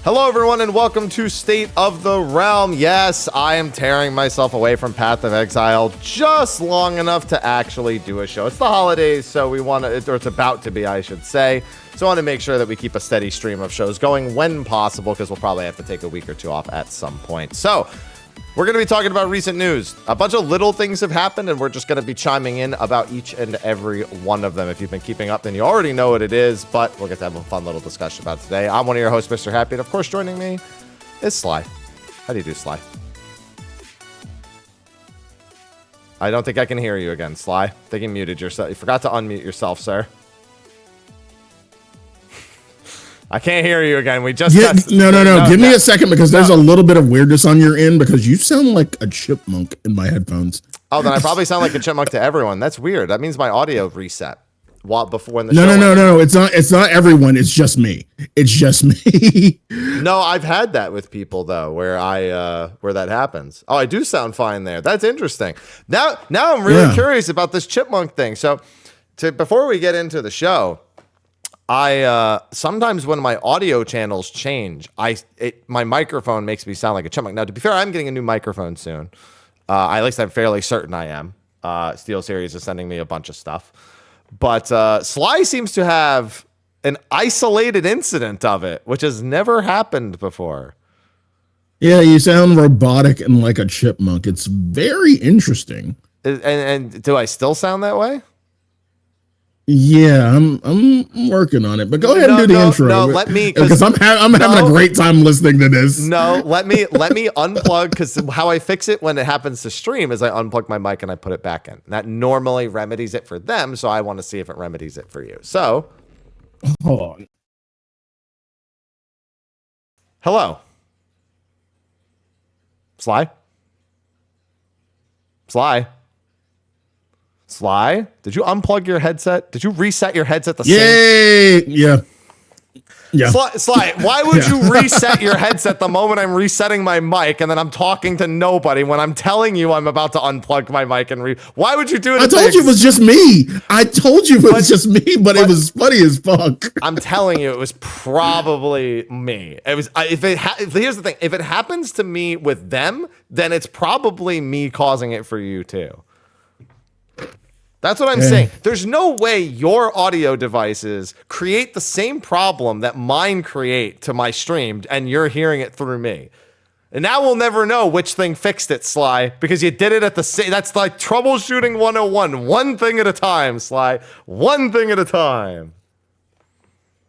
Hello, everyone, and welcome to State of the Realm. Yes, I am tearing myself away from Path of Exile just long enough to actually do a show. It's the holidays, so we want to, or it's about to be, I should say. So I want to make sure that we keep a steady stream of shows going when possible, because we'll probably have to take a week or two off at some point. So we're going to be talking about recent news. A bunch of little things have happened, and we're just going to be chiming in about each and every one of them. If you've been keeping up, then you already know what it is, but we'll get to have a fun little discussion about it today. I'm one of your hosts, Mr. Happy, and of course, joining me is Sly. How do you do, Sly? I don't think I can hear you again, Sly. I think you muted yourself. You forgot to unmute yourself, sir. I can't hear you again. We just No. Give me a second, because there's a little bit of weirdness on your end, because you sound like a chipmunk in my headphones. Oh, then I probably sound like a chipmunk to everyone. That's weird. That means my audio reset before when the show. No. It's not everyone. It's just me. It's just me. No, I've had that with people though, where that happens. Oh, I do sound fine there. That's interesting. Now I'm really curious about this chipmunk thing. So, before we get into the show, I sometimes when my audio channels change, my microphone makes me sound like a chipmunk. Now, to be fair, I'm getting a new microphone soon. At least I'm fairly certain I am. Steel Series is sending me a bunch of stuff, but Sly seems to have an isolated incident of it, which has never happened before. Yeah, you sound robotic and like a chipmunk. It's very interesting. And do I still sound that way? Yeah, I'm working on it, but go ahead and do the intro. No, let me, because I'm having a great time listening to this. No, let me unplug, because how I fix it when it happens to stream is I unplug my mic and I put it back in. That normally remedies it for them, so I want to see if it remedies it for you. So, hold on. Hello, Sly. Sly, did you unplug your headset? Did you reset your headset the same? Yeah. Sly, why would you reset your headset the moment I'm resetting my mic and then I'm talking to nobody when I'm telling you I'm about to unplug my mic and why would you do it? I told you it was just me. But it was funny as fuck. I'm telling you, it was probably me. It was. Here's the thing: if it happens to me with them, then it's probably me causing it for you too. That's what I'm saying. There's no way your audio devices create the same problem that mine create to my stream, and you're hearing it through me. And now we'll never know which thing fixed it, Sly, because you did it at the same. That's like troubleshooting 101. One thing at a time, Sly. One thing at a time.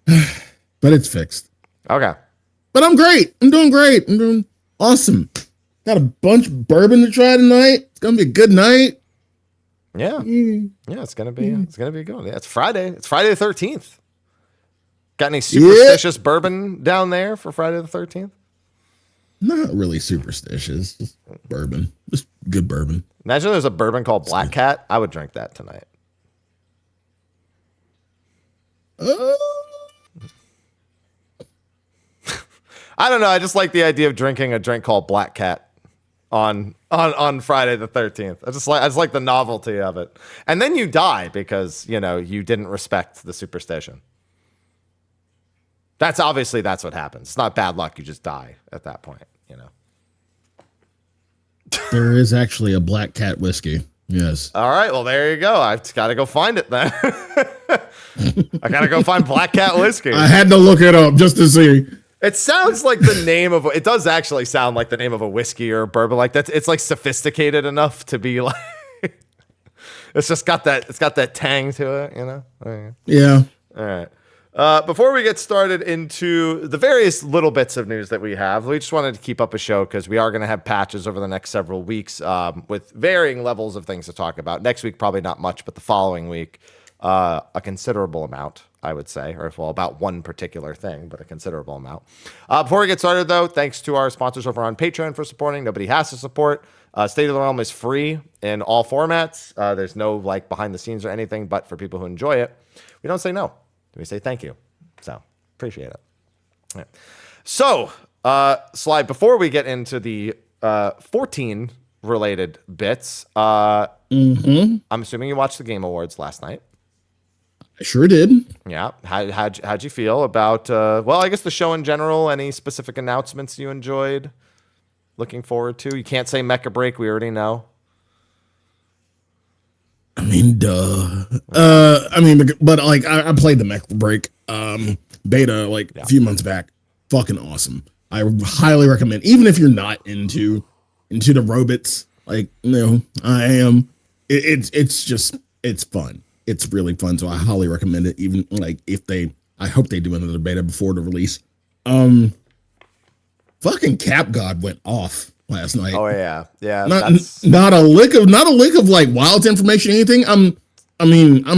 But it's fixed. Okay. But I'm great. I'm doing great. I'm doing awesome. Got a bunch of bourbon to try tonight. It's gonna be a good night. Yeah, it's gonna be a good one. Yeah, it's Friday. It's Friday the 13th. Got any superstitious bourbon down there for Friday the 13th? Not really superstitious. Just bourbon. Just good bourbon. Imagine there's a bourbon called Black Cat. I would drink that tonight. I don't know. I just like the idea of drinking a drink called Black Cat on Friday the 13th. I just like the novelty of it. And then you die because, you didn't respect the superstition. That's what happens. It's not bad luck. You just die at that point, There is actually a Black Cat whiskey. Yes. All right. Well, there you go. I've got to go find it then. I got to go find Black Cat whiskey. I had to look it up just to see. It sounds like the name of it does actually sound like the name of a whiskey or a bourbon. Like that's it's like sophisticated enough to be like it's got that tang to it, Yeah. All right. Before we get started into the various little bits of news that we have, we just wanted to keep up a show because we are going to have patches over the next several weeks with varying levels of things to talk about. Next week, probably not much, but the following week, a considerable amount, I would say, or about one particular thing, but a considerable amount. Before we get started, though, thanks to our sponsors over on Patreon for supporting. Nobody has to support. State of the Realm is free in all formats. There's no behind the scenes or anything, but for people who enjoy it, we don't say no. We say thank you. So appreciate it. Right. So, Sly, before we get into the 14 related bits, I'm assuming you watched the Game Awards last night. I sure did. Yeah. How'd you feel about, well, I guess the show in general? Any specific announcements you enjoyed? Looking forward to? You can't say Mecha Break. We already know. I mean, duh. I mean, but like I played the Mech Break beta like a few months back. Fucking awesome. I highly recommend, even if you're not into the robots. Like, I am. It's fun. It's really fun. So I highly recommend it. Even like I hope they do another beta before the release. Fucking Cap God went off last night. Oh yeah, yeah. Not a lick of like wild information, or anything. I'm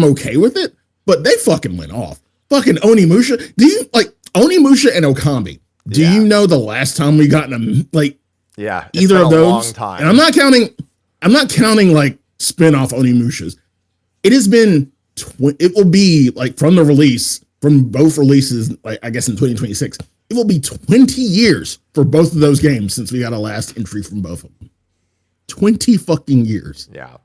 okay with it, but they fucking went off. Fucking Onimusha. Do you like Onimusha and Okami? Do you know the last time we got in either of those? Long time. And I'm not counting like spin-off Onimushas. It has been it will be like from both releases, like I guess in 2026. It will be 20 years for both of those games since we got a last entry from both of them. 20 fucking years. Yeah.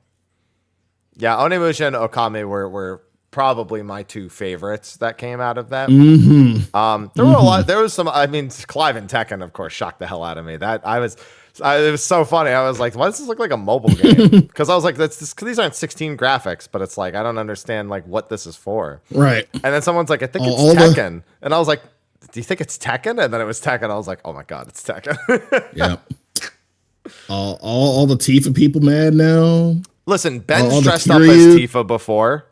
Yeah, Onimusha and Okami were probably my two favorites that came out of that. There were a lot. There was some. I mean, Clive and Tekken, of course, shocked the hell out of me. It was so funny. I was like, "Why does this look like a mobile game?" Because I was like, these aren't 16 graphics, but it's like I don't understand like what this is for." Right. And then someone's like, "I think it's Tekken," and I was like, "Do you think it's Tekken?" And then it was Tekken. I was like, "Oh my god, it's Tekken." Yeah. All the Tifa people mad now. Listen, Ben's dressed up as Tifa before.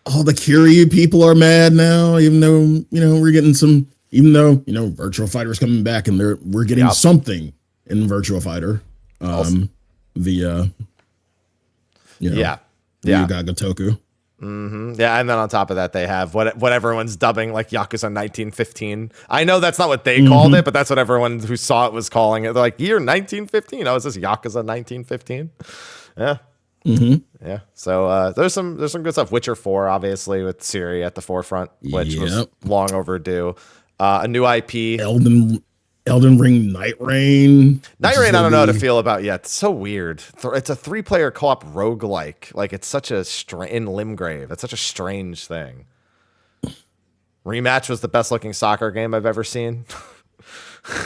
All the Kiryu people are mad now, even though, we're getting some, Virtual Fighter's coming back and we're getting something in Virtual Fighter. The Ryuga Gotoku. Yeah, and then on top of that, they have what everyone's dubbing like Yakuza 1915. I know that's not what they called it, but that's what everyone who saw it was calling it. They're like, year 1915. Oh, is this Yakuza 1915? Yeah. Yeah. So there's some good stuff. Witcher 4, obviously, with Ciri at the forefront, which was long overdue. A new IP. Elden Ring Night Rain. Night Rain, I don't know how to feel about yet. It's so weird. It's a 3-player co-op roguelike. Like, it's such a in Limgrave. It's such a strange thing. Rematch was the best looking soccer game I've ever seen.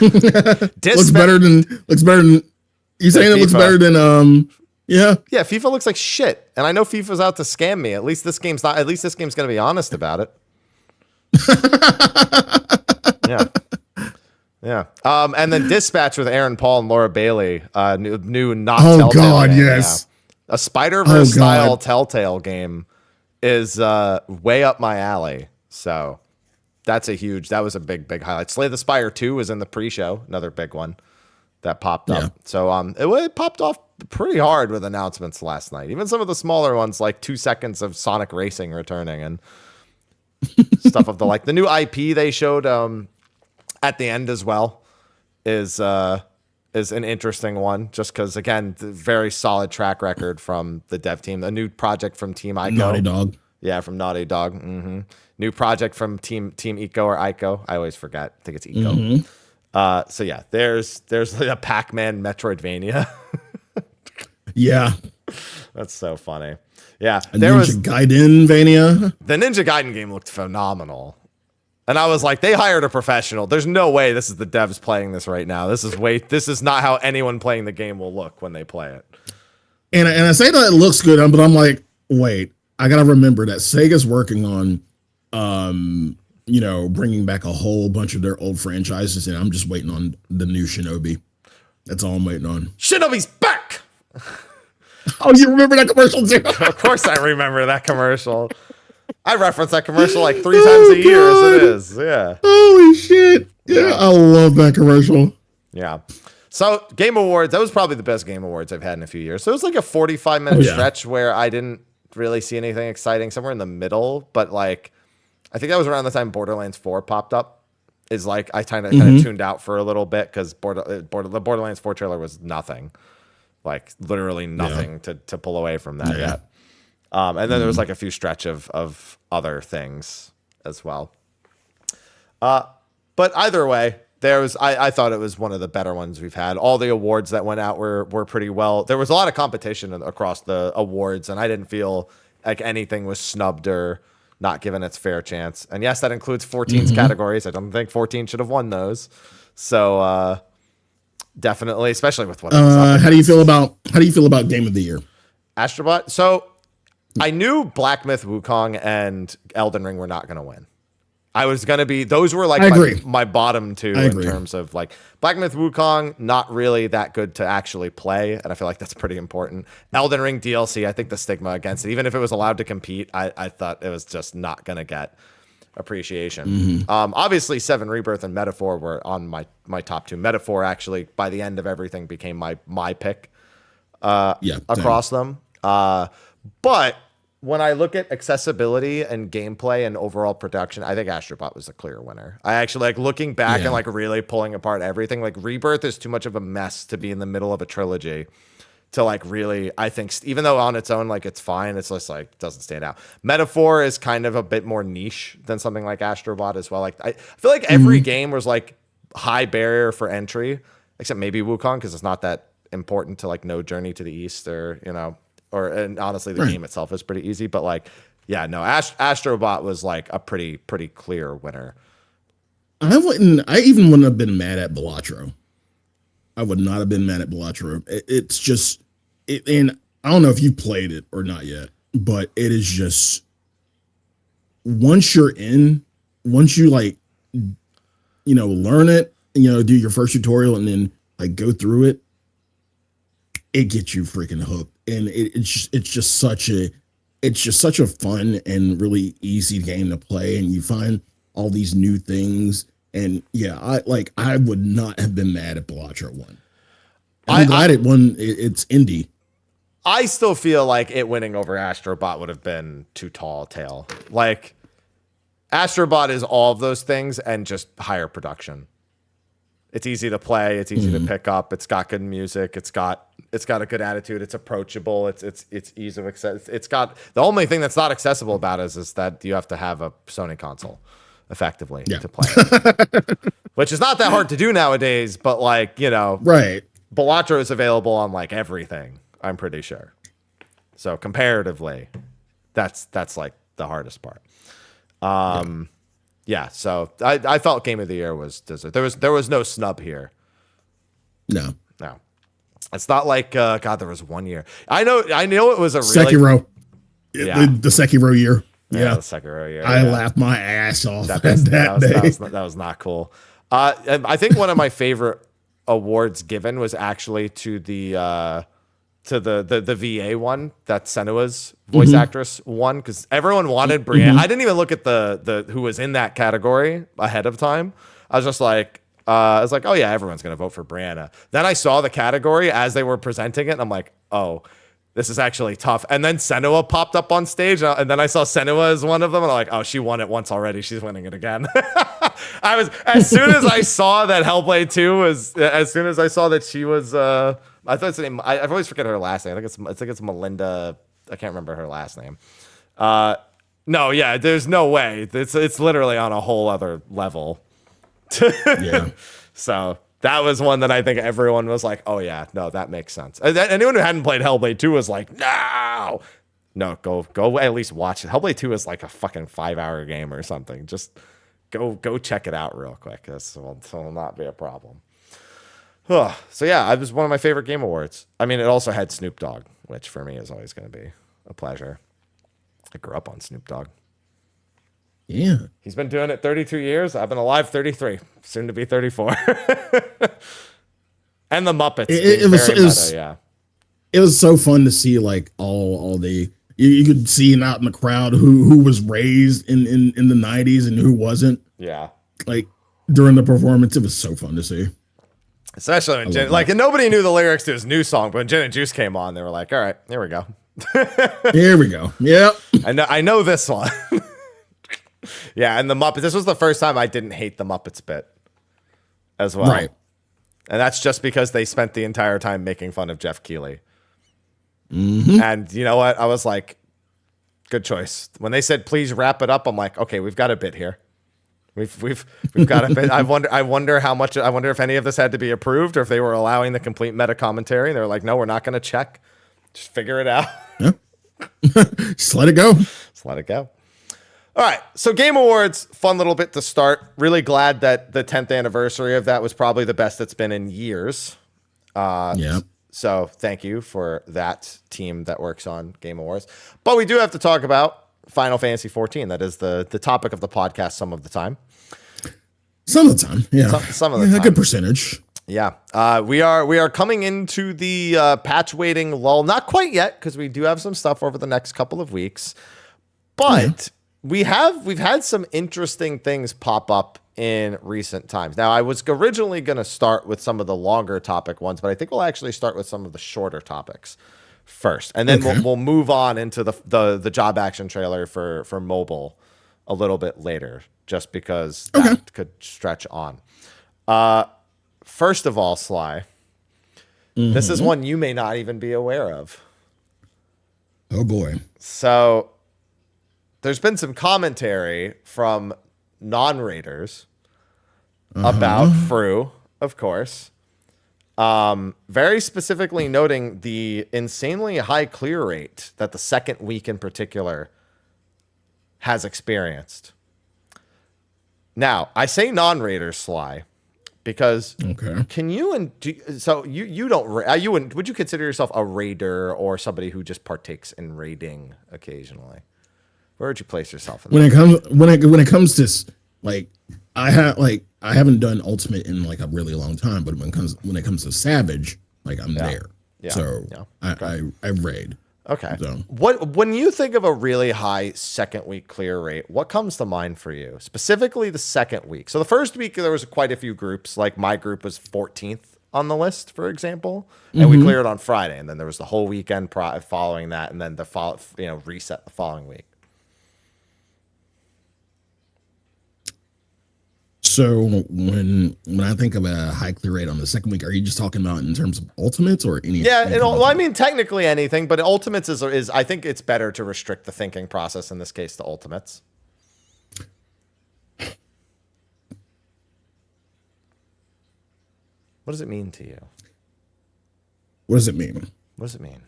looks better than you saying it looks better than yeah. Yeah, FIFA looks like shit. And I know FIFA's out to scam me. At least this game's gonna be honest about it. Yeah. Yeah. And then Dispatch with Aaron Paul and Laura Bailey, new not Telltale God, game. yes. Yeah. A Spider-Verse style Telltale game is way up my alley. So that was a big highlight. Slay the Spire 2 was in the pre-show, another big one that popped up. So it popped off pretty hard with announcements last night. Even some of the smaller ones, like 2 seconds of Sonic Racing returning and stuff of the like. The new IP they showed at the end as well is an interesting one, just because again, the very solid track record from the dev team. A new project from Team Ico. Naughty Dog. Yeah, from Naughty Dog. New project from Team Ico or Ico. I always forget. I think it's Ico. So yeah, there's like a Pac-Man Metroidvania. Yeah, that's so funny. Yeah, Ninja Gaiden Vania. The Ninja Gaiden game looked phenomenal, and I was like, they hired a professional. There's no way this is the devs playing this right now. This is not how anyone playing the game will look when they play it. And I say that it looks good, but I'm like, wait, I gotta remember that Sega's working on, bringing back a whole bunch of their old franchises, and I'm just waiting on the new Shinobi. That's all I'm waiting on. Shinobi's back. Oh, you remember that commercial too? Of course I remember that commercial. I reference that commercial like 3 times a year as it is. Yeah. Holy shit. Yeah, I love that commercial. Yeah. So Game Awards, that was probably the best Game Awards I've had in a few years. So it was like a 45-minute stretch where I didn't really see anything exciting, somewhere in the middle. But like, I think that was around the time Borderlands 4 popped up. Is like I kind of tuned out for a little bit because the Borderlands 4 trailer was nothing. Like literally nothing to pull away from that yet. And then there was like a few stretch of other things as well. But either way, I thought it was one of the better ones we've had. All the awards that went out were pretty well. There was a lot of competition across the awards, and I didn't feel like anything was snubbed or not given its fair chance. And yes, that includes 14's categories. I don't think 14 should have won those. So definitely, especially with what. How do you feel about Game of the Year? Astrobot. So I knew Black Myth Wukong and Elden Ring were not going to win. I was going to be, those were like my bottom two in terms of like Black Myth Wukong, not really that good to actually play. And I feel like that's pretty important. Elden Ring DLC, I think the stigma against it, even if it was allowed to compete, I thought it was just not going to get appreciation. Obviously 7 Rebirth and Metaphor were on my top 2. Metaphor actually by the end of everything became my pick across them. But when I look at accessibility and gameplay and overall production, I think Astrobot was the clear winner. I actually like looking back and like really pulling apart everything. Like Rebirth is too much of a mess to be in the middle of a trilogy to like really, I think, even though on its own, like it's fine, it's just like doesn't stand out. Metaphor is kind of a bit more niche than something like Astrobot as well. Like I feel like every game was like high barrier for entry, except maybe Wukong, because it's not that important to like No Journey to the East or, you know, and honestly, the game itself is pretty easy. But like, yeah, no, Astrobot was like a pretty clear winner. I even wouldn't have been mad at Balatro. I would not have been mad at Balatro. It's just, and I don't know if you played it or not yet, but it is just, once you're in, once you like, you know, learn it, you know, do your first tutorial and then like go through it, it gets you freaking hooked. And it's just such a fun and really easy game to play. And you find all these new things. And yeah, I would not have been mad at Balatro won. I'm glad it won. It's indie. I still feel like it winning over Astrobot would have been too tall a tale. Like Astrobot is all of those things and just higher production. It's easy to play. It's easy to pick up. It's got good music. It's got a good attitude. It's approachable. It's ease of access. It's got the only thing that's not accessible about it is that you have to have a Sony console, effectively, to play it. Which is not that hard to do nowadays. But like, you know, right? Balatro is available on like everything. I'm pretty sure. So comparatively, that's like the hardest part. Yeah, so I felt Game of the Year was deserved. There was no snub here. No. It's not like God. There was one year. I know it was a Sekiro. Yeah, the Sekiro year. Yeah, the Sekiro year. I laughed my ass off that day. That was not cool. I think one of my favorite awards given was actually to the VA one that Senua's voice actress won, because everyone wanted Brianna. I didn't even look at the who was in that category ahead of time. I was just like, oh yeah, everyone's gonna vote for Brianna. Then I saw the category as they were presenting it, and I'm like, oh, this is actually tough. And then Senua popped up on stage, and then I saw Senua as one of them, and I'm like, oh, she won it once already. She's winning it again. I was, as soon as I saw that Hellblade 2 was, as soon as I saw that she was, I thought it's the name. I always forget her last name. I think it's Melinda. I can't remember her last name. No, yeah, there's no way. It's literally on a whole other level. Yeah. So that was one that I think everyone was like, oh yeah, no, that makes sense. Anyone who hadn't played Hellblade 2 was like, no, go at least watch it. Hellblade 2 is like a fucking 5-hour game or something. Just go check it out real quick. This will not be a problem. So yeah, it was one of my favorite game awards. I mean, it also had Snoop Dogg, which for me is always going to be a pleasure. I grew up on Snoop Dogg. Yeah. He's been doing it 32 years. I've been alive 33, soon to be 34. And the Muppets. It was so fun to see like all the, you could see out in the crowd who was raised in the 90s and who wasn't. Yeah. Like during the performance, it was so fun to see. Especially when and nobody knew the lyrics to his new song, but when Gin and Juice came on, they were like, all right, here we go. Here we go. Yep. I know this one. Yeah, and the Muppets. This was the first time I didn't hate the Muppets bit as well. Right. And that's just because they spent the entire time making fun of Jeff Keighley. And you know what? I was like, good choice. When they said, please wrap it up, I'm like, okay, we've got a bit here. We've got a bit. I wonder how much. I wonder if any of this had to be approved or if they were allowing the complete meta commentary. They were like, no, we're not going to check. Just figure it out. Yeah. Just let it go. Just let it go. All right, so Game Awards, fun little bit to start. Really glad that the 10th anniversary of that was probably the best it's been in years. Yeah. So thank you for that team that works on Game Awards. But we do have to talk about Final Fantasy 14. That is the topic of the podcast some of the time. Some of the time, yeah. Some of the time. A good percentage. Yeah. We are coming into the patch waiting lull. Not quite yet, because we do have some stuff over the next couple of weeks. But we've had some interesting things pop up in recent times. Now, I was originally going to start with some of the longer topic ones, but I think we'll actually start with some of the shorter topics first, and then we'll move on into the job action trailer for mobile a little bit later, just because that could stretch on. First of all, Sly, this is one you may not even be aware of. Oh boy! So there's been some commentary from non-raiders about Fru, of course. Very specifically noting the insanely high clear rate that the second week in particular has experienced. Now, I say non-raiders, Sly, because can you you don't you wouldn't, would you consider yourself a raider or somebody who just partakes in raiding occasionally? Where would you place yourself in that? When it comes to like I haven't done Ultimate in like a really long time, but when it comes to Savage, like I'm there. Yeah. So I raid. Okay. So. When you think of a really high second week clear rate, what comes to mind for you? Specifically the second week. So the first week there was quite a few groups. Like my group was 14th on the list, for example, and we cleared on Friday, and then there was the whole weekend following that, and then the reset the following week. So when I think of a high clear rate on the second week, are you just talking about in terms of ultimates or any? Yeah, well, I mean technically anything, but ultimates is I think it's better to restrict the thinking process in this case to ultimates. What does it mean to you? What does it mean? What does it mean?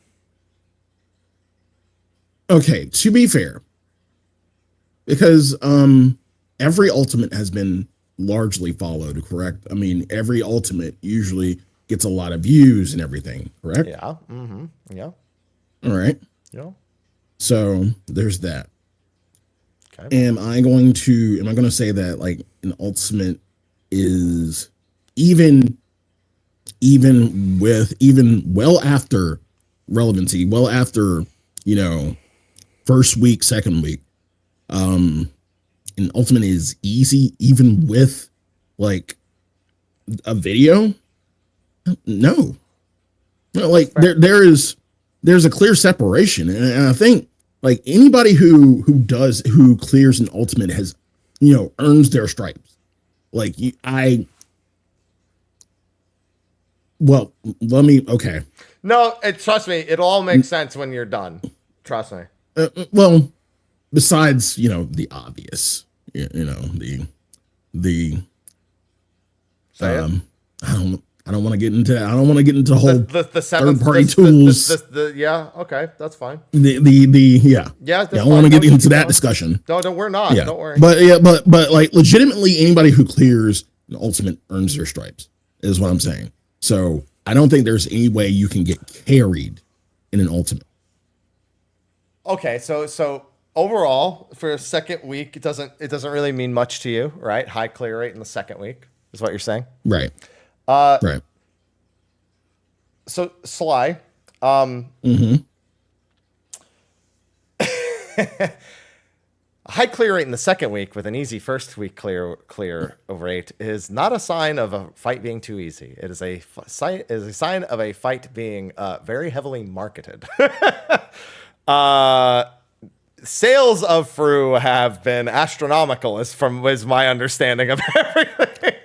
Okay, to be fair, because every ultimate has been largely followed, correct? I mean, every ultimate usually gets a lot of views and everything, correct? Yeah. Yeah. All right. Yeah. So there's that. Okay. Am I going to say that like an ultimate is even well after relevancy, well after, first week, second week, an ultimate is easy even with like a video? No. Like there's a clear separation, and I think like anybody who clears an ultimate has earns their stripes. Like No, trust me, it all makes sense when you're done. Trust me. Besides the obvious, the I don't want to get into that. I don't want to get into the whole the third party tools. Yeah, okay, that's fine. I don't want to get into that discussion. No, we're not. Yeah. Don't worry. But like legitimately, anybody who clears an ultimate earns their stripes, is what I'm saying. So I don't think there's any way you can get carried in an ultimate. Okay, so overall, for a second week, it doesn't really mean much to you, right? High clear rate in the second week is what you're saying, right? Right. So Sly, high clear rate in the second week with an easy first week clear rate is not a sign of a fight being too easy. It is a sign of a fight being very heavily marketed. Sales of Fru have been astronomical, is my understanding of everything.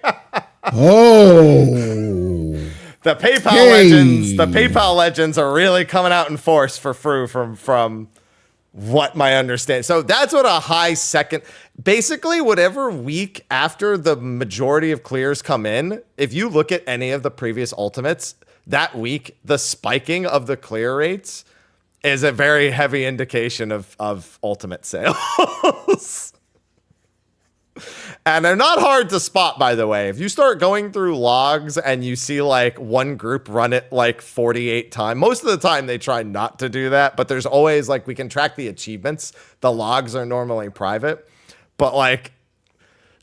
The PayPal legends are really coming out in force for Fru from what my understanding. So that's what a high second, basically whatever week after the majority of clears come in, if you look at any of the previous ultimates, that week, the spiking of the clear rates is a very heavy indication of ultimate sales. And they're not hard to spot, by the way. If you start going through logs and you see like one group run it like 48 times, most of the time they try not to do that, but there's always like, we can track the achievements. The logs are normally private, but like,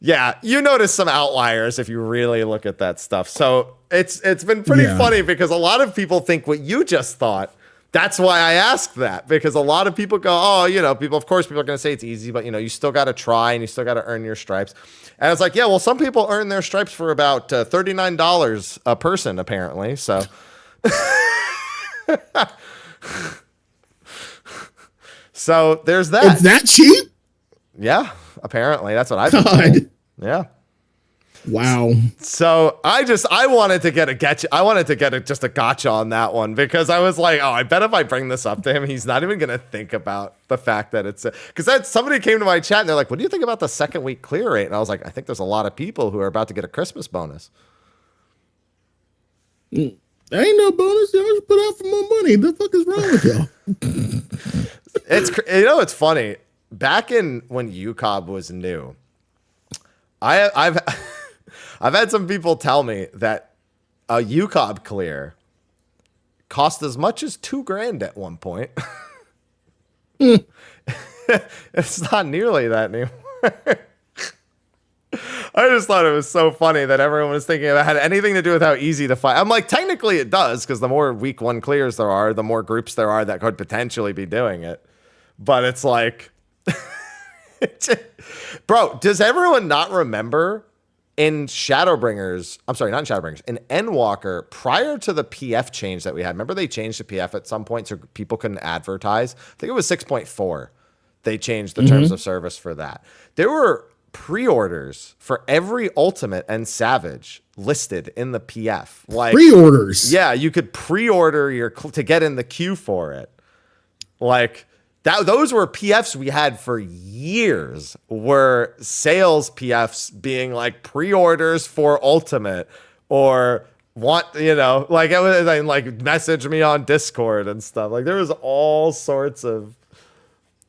yeah, you notice some outliers if you really look at that stuff. So it's been pretty funny because a lot of people think what you just thought. That's why I asked that, because a lot of people go, oh, people are going to say it's easy, but you still got to try and you still got to earn your stripes. And it's like, yeah, well, some people earn their stripes for about $39 a person, apparently. So, so there's that. It's that cheap? Yeah, apparently that's what I've been told. Yeah. Wow. So I wanted to get just a gotcha on that one, because I was like, oh, I bet if I bring this up to him, he's not even going to think about the fact that it's because somebody came to my chat and they're like, what do you think about the second week clear rate? And I was like, I think there's a lot of people who are about to get a Christmas bonus. There ain't no bonus. Y'all should put out for more money. The fuck is wrong with y'all? It's funny. Back in when UCOB was new, I've had some people tell me that a UCOB clear cost as much as $2,000 at one point. It's not nearly that anymore. I just thought it was so funny that everyone was thinking it had anything to do with how easy to fight. I'm like, technically it does, because the more week one clears there are, the more groups there are that could potentially be doing it. But it's like, bro, does everyone not remember in Shadowbringers, I'm sorry, not in Shadowbringers, in Endwalker, prior to the PF change that we had, remember they changed the PF at some point so people couldn't advertise? I think it was 6.4. They changed the terms of service for that. There were pre-orders for every Ultimate and Savage listed in the PF. Like pre-orders? Yeah, you could pre-order to get in the queue for it. Like, those were PFs we had for years, were sales PFs being like pre-orders for Ultimate, or like it was like message me on Discord and stuff. Like there was all sorts of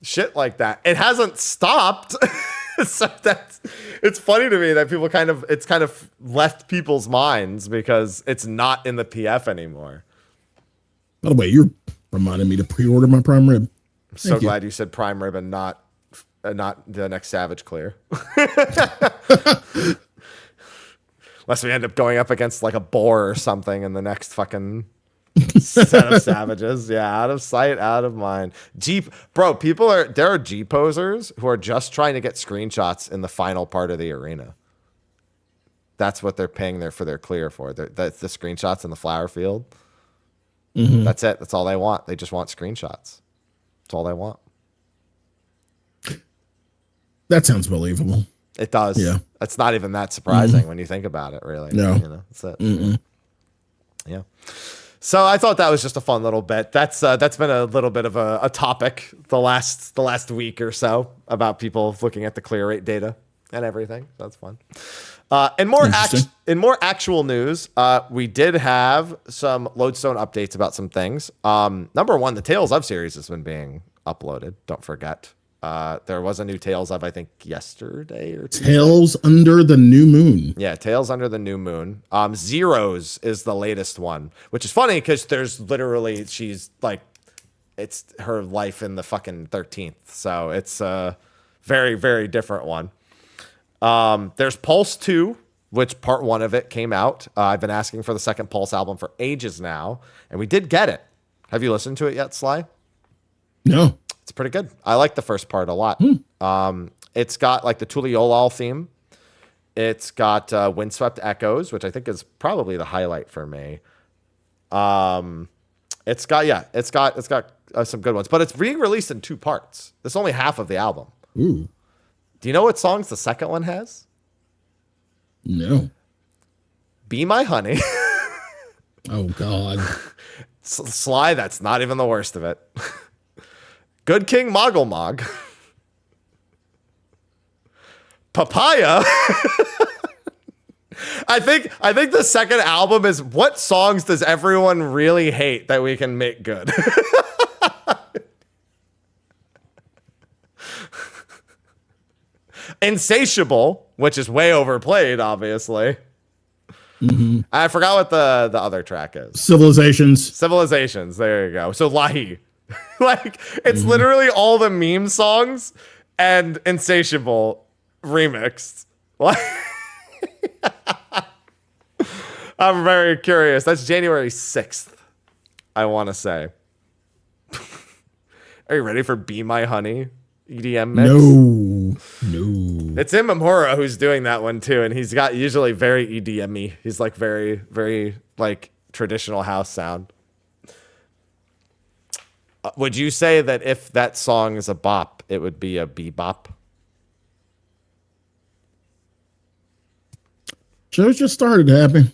shit like that. It hasn't stopped. So it's funny to me that it's kind of left people's minds because it's not in the PF anymore. By the way, you're reminding me to pre-order my prime rib. I'm so glad you said prime rib and not the next Savage clear. Unless we end up going up against like a boar or something in the next fucking set of Savages. Yeah, out of sight, out of mind. Bro, there are G posers who are just trying to get screenshots in the final part of the arena. That's what they're paying for their clear for. That's the screenshots in the flower field. Mm-hmm. That's it. That's all they want. They just want screenshots. That's all they want. That sounds believable. It does. Yeah. It's not even that surprising when you think about it, really. No. That's it. Mm-mm. Yeah. So I thought that was just a fun little bit. That's been a little bit of a topic the last week or so about people looking at the clear rate data and everything. So that's fun. In more actual news, we did have some Lodestone updates about some things. Number one, the Tales of series has been being uploaded. Don't forget. There was a new Tales of, I think, yesterday or Tuesday. Tales Under the New Moon. Yeah, Tales Under the New Moon. Zeros is the latest one, which is funny because there's literally, she's like, it's her life in the fucking 13th. So it's a very, very different one. There's Pulse 2, which part 1 of it came out. I've been asking for the second Pulse album for ages now, and we did get it. Have you listened to it yet, Sly? No. It's pretty good. I like the first part a lot. It's got like the Tuliolal theme. It's got Windswept Echoes, which I think is probably the highlight for me. It's got some good ones, but it's being released in 2 parts. That's only half of the album. Ooh. Do you know what songs the second one has? No. Be My Honey. Oh, God. Sly, that's not even the worst of it. Good King Moggle Mog. Papaya. I think the second album is what songs does everyone really hate that we can make good? Insatiable, which is way overplayed, obviously. I forgot what the other track is. Civilizations. There you go. So Lahi. Like, it's literally all the meme songs and Insatiable remixed. Like, I'm very curious. That's January 6th, I want to say. Are you ready for Be My Honey EDM mix? No. It's Mrhappy who's doing that one too, and he's got usually very EDM-y. He's like very, very like traditional house sound. Would you say that if that song is a bop, it would be a bebop? Show's just started, Happy.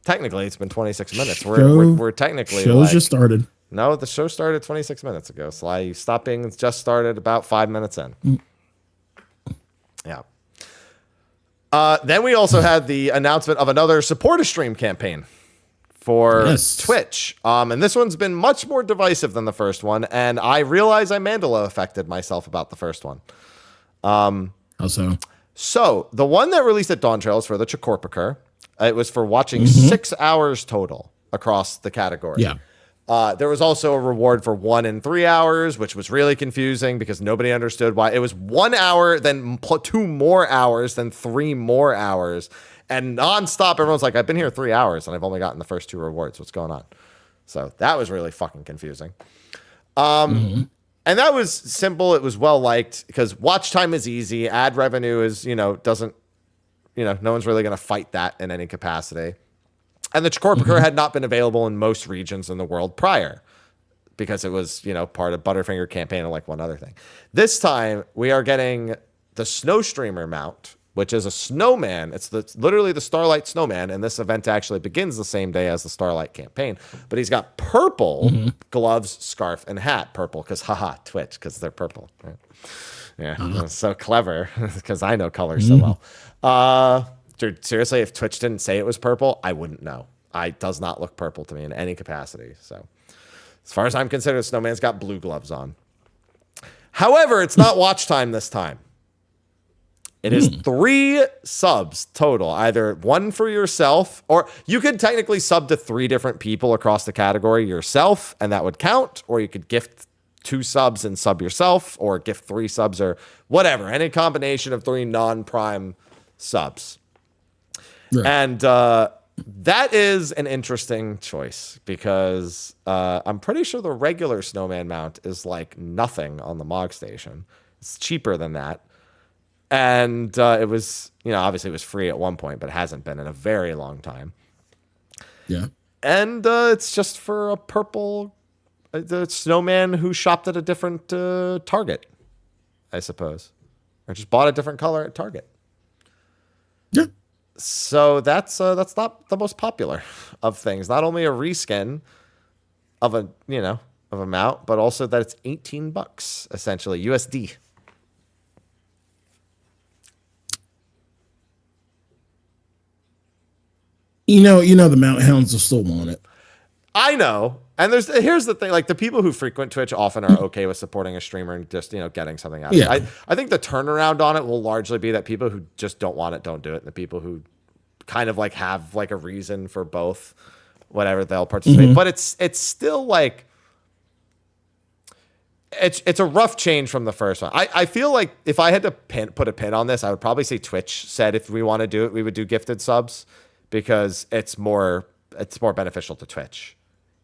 Technically, it's been 26 minutes. We're technically show's just started. No, the show started 26 minutes ago. Sly, you stopped being just started about 5 minutes in. Yeah. Then we also had the announcement of another support a stream campaign for Twitch. And this one's been much more divisive than the first one. And I realize I Mandela affected myself about the first one. How so? So the one that released at Dawn Trails for the Chikorpikar, it was for watching 6 hours total across the category. Yeah. There was also a reward for 1 and 3 hours, which was really confusing because nobody understood why. It was 1 hour, then 2 more hours, then 3 more hours. And nonstop, everyone's like, I've been here 3 hours and I've only gotten the first 2 rewards. What's going on? So that was really fucking confusing. And that was simple. It was well liked because watch time is easy. Ad revenue is, doesn't, no one's really going to fight that in any capacity. And the Chikorpikar had not been available in most regions in the world prior because it was, part of Butterfinger campaign and like one other thing. This time we are getting the Snow Streamer mount, which is a snowman. It's literally the Starlight Snowman. And this event actually begins the same day as the Starlight campaign. But he's got purple gloves, scarf, and hat. Purple because, haha, Twitch, because they're purple. Right? Yeah, that's so clever because I know colors so well. Dude, seriously, if Twitch didn't say it was purple, I wouldn't know. It does not look purple to me in any capacity. So as far as I'm concerned, Snowman's got blue gloves on. However, it's not watch time this time. It is 3 subs total, either 1 for yourself, or you could technically sub to 3 different people across the category yourself, and that would count, or you could gift 2 subs and sub yourself, or gift 3 subs, or whatever. Any combination of 3 non-prime subs. Right. And that is an interesting choice because I'm pretty sure the regular Snowman mount is like nothing on the Mog Station. It's cheaper than that. And it was, obviously it was free at one point, but it hasn't been in a very long time. Yeah. And it's just for a purple the snowman who shopped at a different Target, I suppose. Or just bought a different color at Target. Yeah. So that's not the most popular of things. Not only a reskin of a mount, but also that it's $18 essentially USD. The Mount Hounds will still want it. I know. And here's the thing, like the people who frequent Twitch often are okay with supporting a streamer and just, getting something out of it. I think the turnaround on it will largely be that people who just don't want it, don't do it. And the people who kind of like have like a reason for both, whatever, they'll participate. But it's still like, it's a rough change from the first one. I feel like if I had to put a pin on this, I would probably say Twitch said if we want to do it, we would do gifted subs because it's more beneficial to Twitch.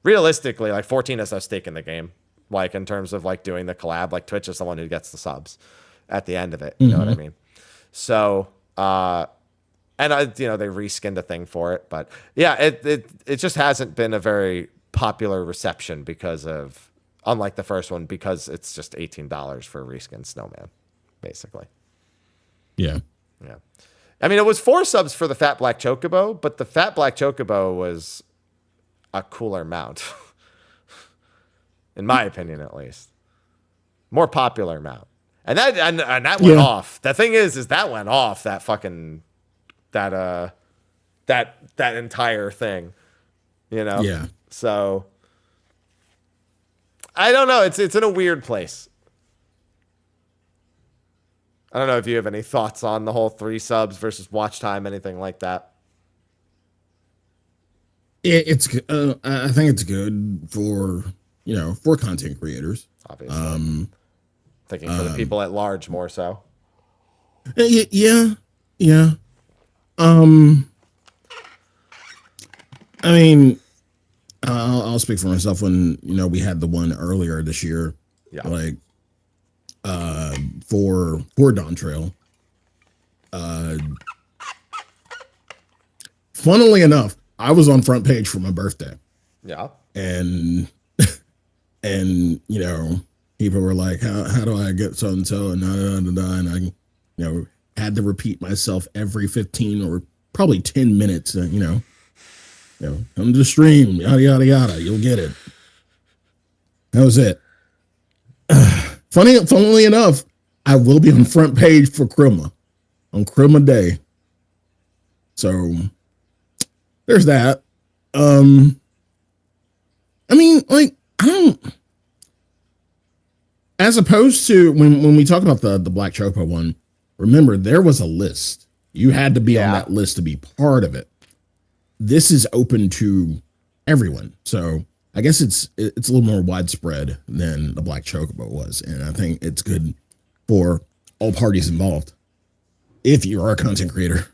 Realistically, like 14 has no stake in the game. Like in terms of like doing the collab, like Twitch is the one who gets the subs at the end of it. You know what I mean? So, and they reskinned a thing for it, but yeah, it just hasn't been a very popular reception because of, unlike the first one, because it's just $18 for a reskin snowman, basically. Yeah. Yeah. I mean, it was 4 subs for the Fat Black Chocobo, but the Fat Black Chocobo was a cooler mount. In my opinion, at least. More popular mount. And that went off. The thing is that went off that fucking that entire thing. Yeah. So I don't know. It's in a weird place. I don't know if you have any thoughts on the whole 3 subs versus watch time, anything like that. I think it's good for, for content creators. Obviously. Thinking for the people at large more so. Yeah. Yeah. I mean, I'll speak for myself. When we had the one earlier this year, like for Dawn Trail. Funnily enough, I was on front page for my birthday. Yeah, and people were like, how do I get so and so, and and I had to repeat myself every 15 or probably 10 minutes. Come to the stream, yada yada yada. You'll get it. That was it. Funnily enough, I will be on front page for Krima on Krima Day. So there's that. I mean, like, I don't. As opposed to when we talk about the Black Chopa one, remember there was a list. You had to be on that list to be part of it. This is open to everyone, so I guess it's a little more widespread than the Black Chocobo was, and I think it's good for all parties involved. If you are a content creator.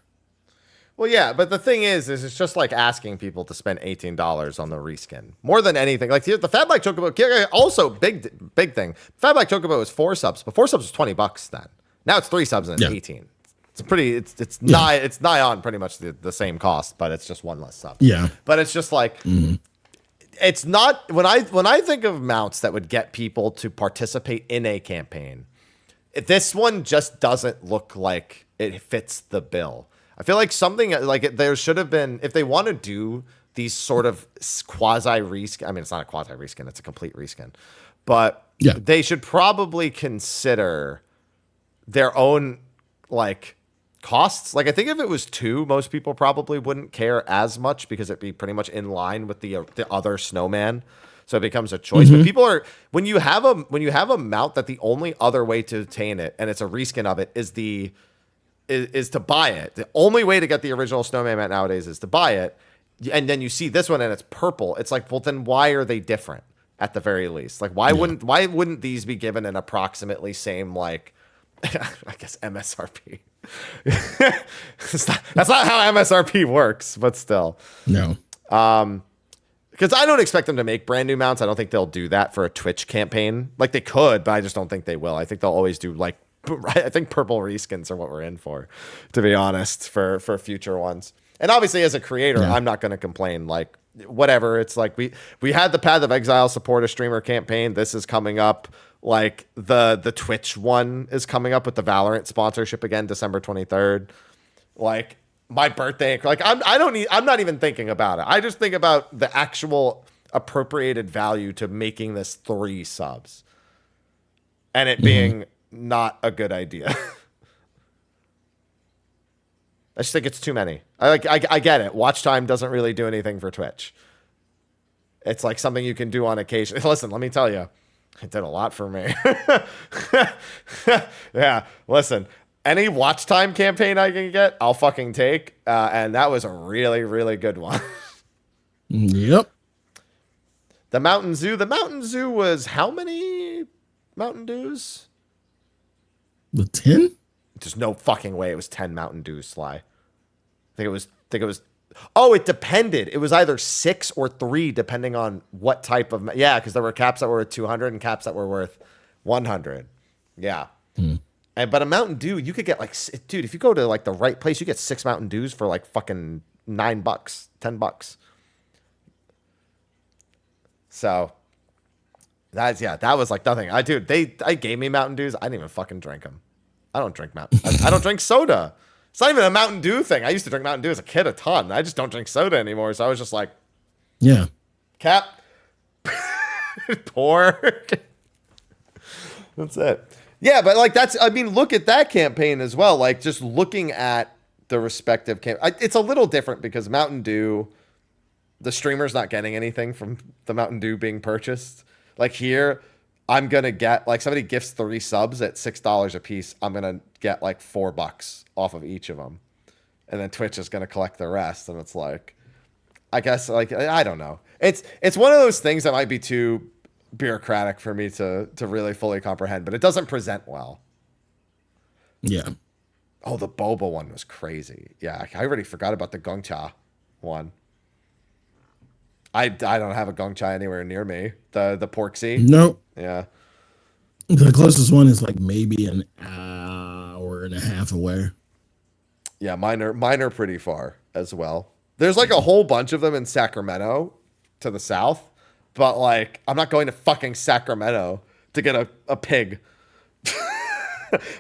Well, yeah, but the thing is it's just like asking people to spend $18 on the reskin more than anything. Like the Fat Black Chocobo, also big thing. Fat Black Chocobo is 4 subs, but 4 subs was $20 then. Now it's 3 subs and 18. It's pretty. It's nigh on pretty much the same cost, but it's just 1 less sub. Yeah, but it's just like it's not when I think of mounts that would get people to participate in a campaign. This one just doesn't look like it fits the bill. I feel like something like there should have been, if they want to do these sort of quasi reskin. I mean, it's not a quasi reskin; it's a complete reskin. But they should probably consider their own like costs. Like I think if it was 2, most people probably wouldn't care as much because it'd be pretty much in line with the other snowman. So it becomes a choice. But people are when you have a mount that the only other way to obtain it and it's a reskin of it is to buy it. The only way to get the original snowman mount nowadays is to buy it. And then you see this one and it's purple. It's like, well, then why are they different at the very least? Like why wouldn't these be given an approximately same like I guess MSRP? That's not how MSRP works, but still. No. Because I don't expect them to make brand new mounts. I don't think they'll do that for a Twitch campaign. Like they could, but I just don't think they will. I think they'll always do like, I think purple reskins are what we're in for, to be honest, for future ones. And obviously as a creator, I'm not going to complain. Like whatever. It's like we had the Path of Exile support a streamer campaign. This is coming up. Like the Twitch one is coming up with the Valorant sponsorship again, December 23rd. Like my birthday, like I'm not even thinking about it. I just think about the actual appropriated value to making this 3 subs and it being not a good idea. I just think it's too many. I get it. Watch time doesn't really do anything for Twitch. It's like something you can do on occasion. Listen, let me tell you, it did a lot for me. Yeah, listen. Any watch time campaign I can get, I'll fucking take. And that was a really, really good one. Yep. The Mountain Zoo. The Mountain Zoo was how many Mountain Dews? The 10? There's no fucking way it was 10 Mountain Dews, Sly. I think it was. Oh, it depended. It was either 6 or 3, depending on what type of. Yeah, because there were caps that were worth 200 and caps that were worth 100. Yeah. But a Mountain Dew, you could get like, dude, if you go to like the right place, you get 6 Mountain Dews for like fucking $9, $10. So that was like nothing. They gave me Mountain Dews. I didn't even fucking drink them. I don't drink I don't drink soda. It's not even a Mountain Dew thing. I used to drink Mountain Dew as a kid a ton. I just don't drink soda anymore. So I was just like, yeah, cap, pour. That's it. Yeah, but like look at that campaign as well. Like just looking at the respective it's a little different because Mountain Dew, the streamer's not getting anything from the Mountain Dew being purchased. Like here, I'm gonna get like somebody gifts 3 subs at $6 a piece. I'm gonna get like $4 off of each of them, and then Twitch is gonna collect the rest. And it's like, I guess like I don't know. It's one of those things that might be too bureaucratic for me to really fully comprehend, but it doesn't present well. Yeah. Oh, the boba one was crazy. Yeah, I already forgot about the gongcha one. I don't have a gongcha anywhere near me. The porksy. Nope. Yeah. The closest one is like maybe an hour and a half away. Yeah, mine are pretty far as well. There's like a whole bunch of them in Sacramento to the south, but like I'm not going to fucking Sacramento to get a pig.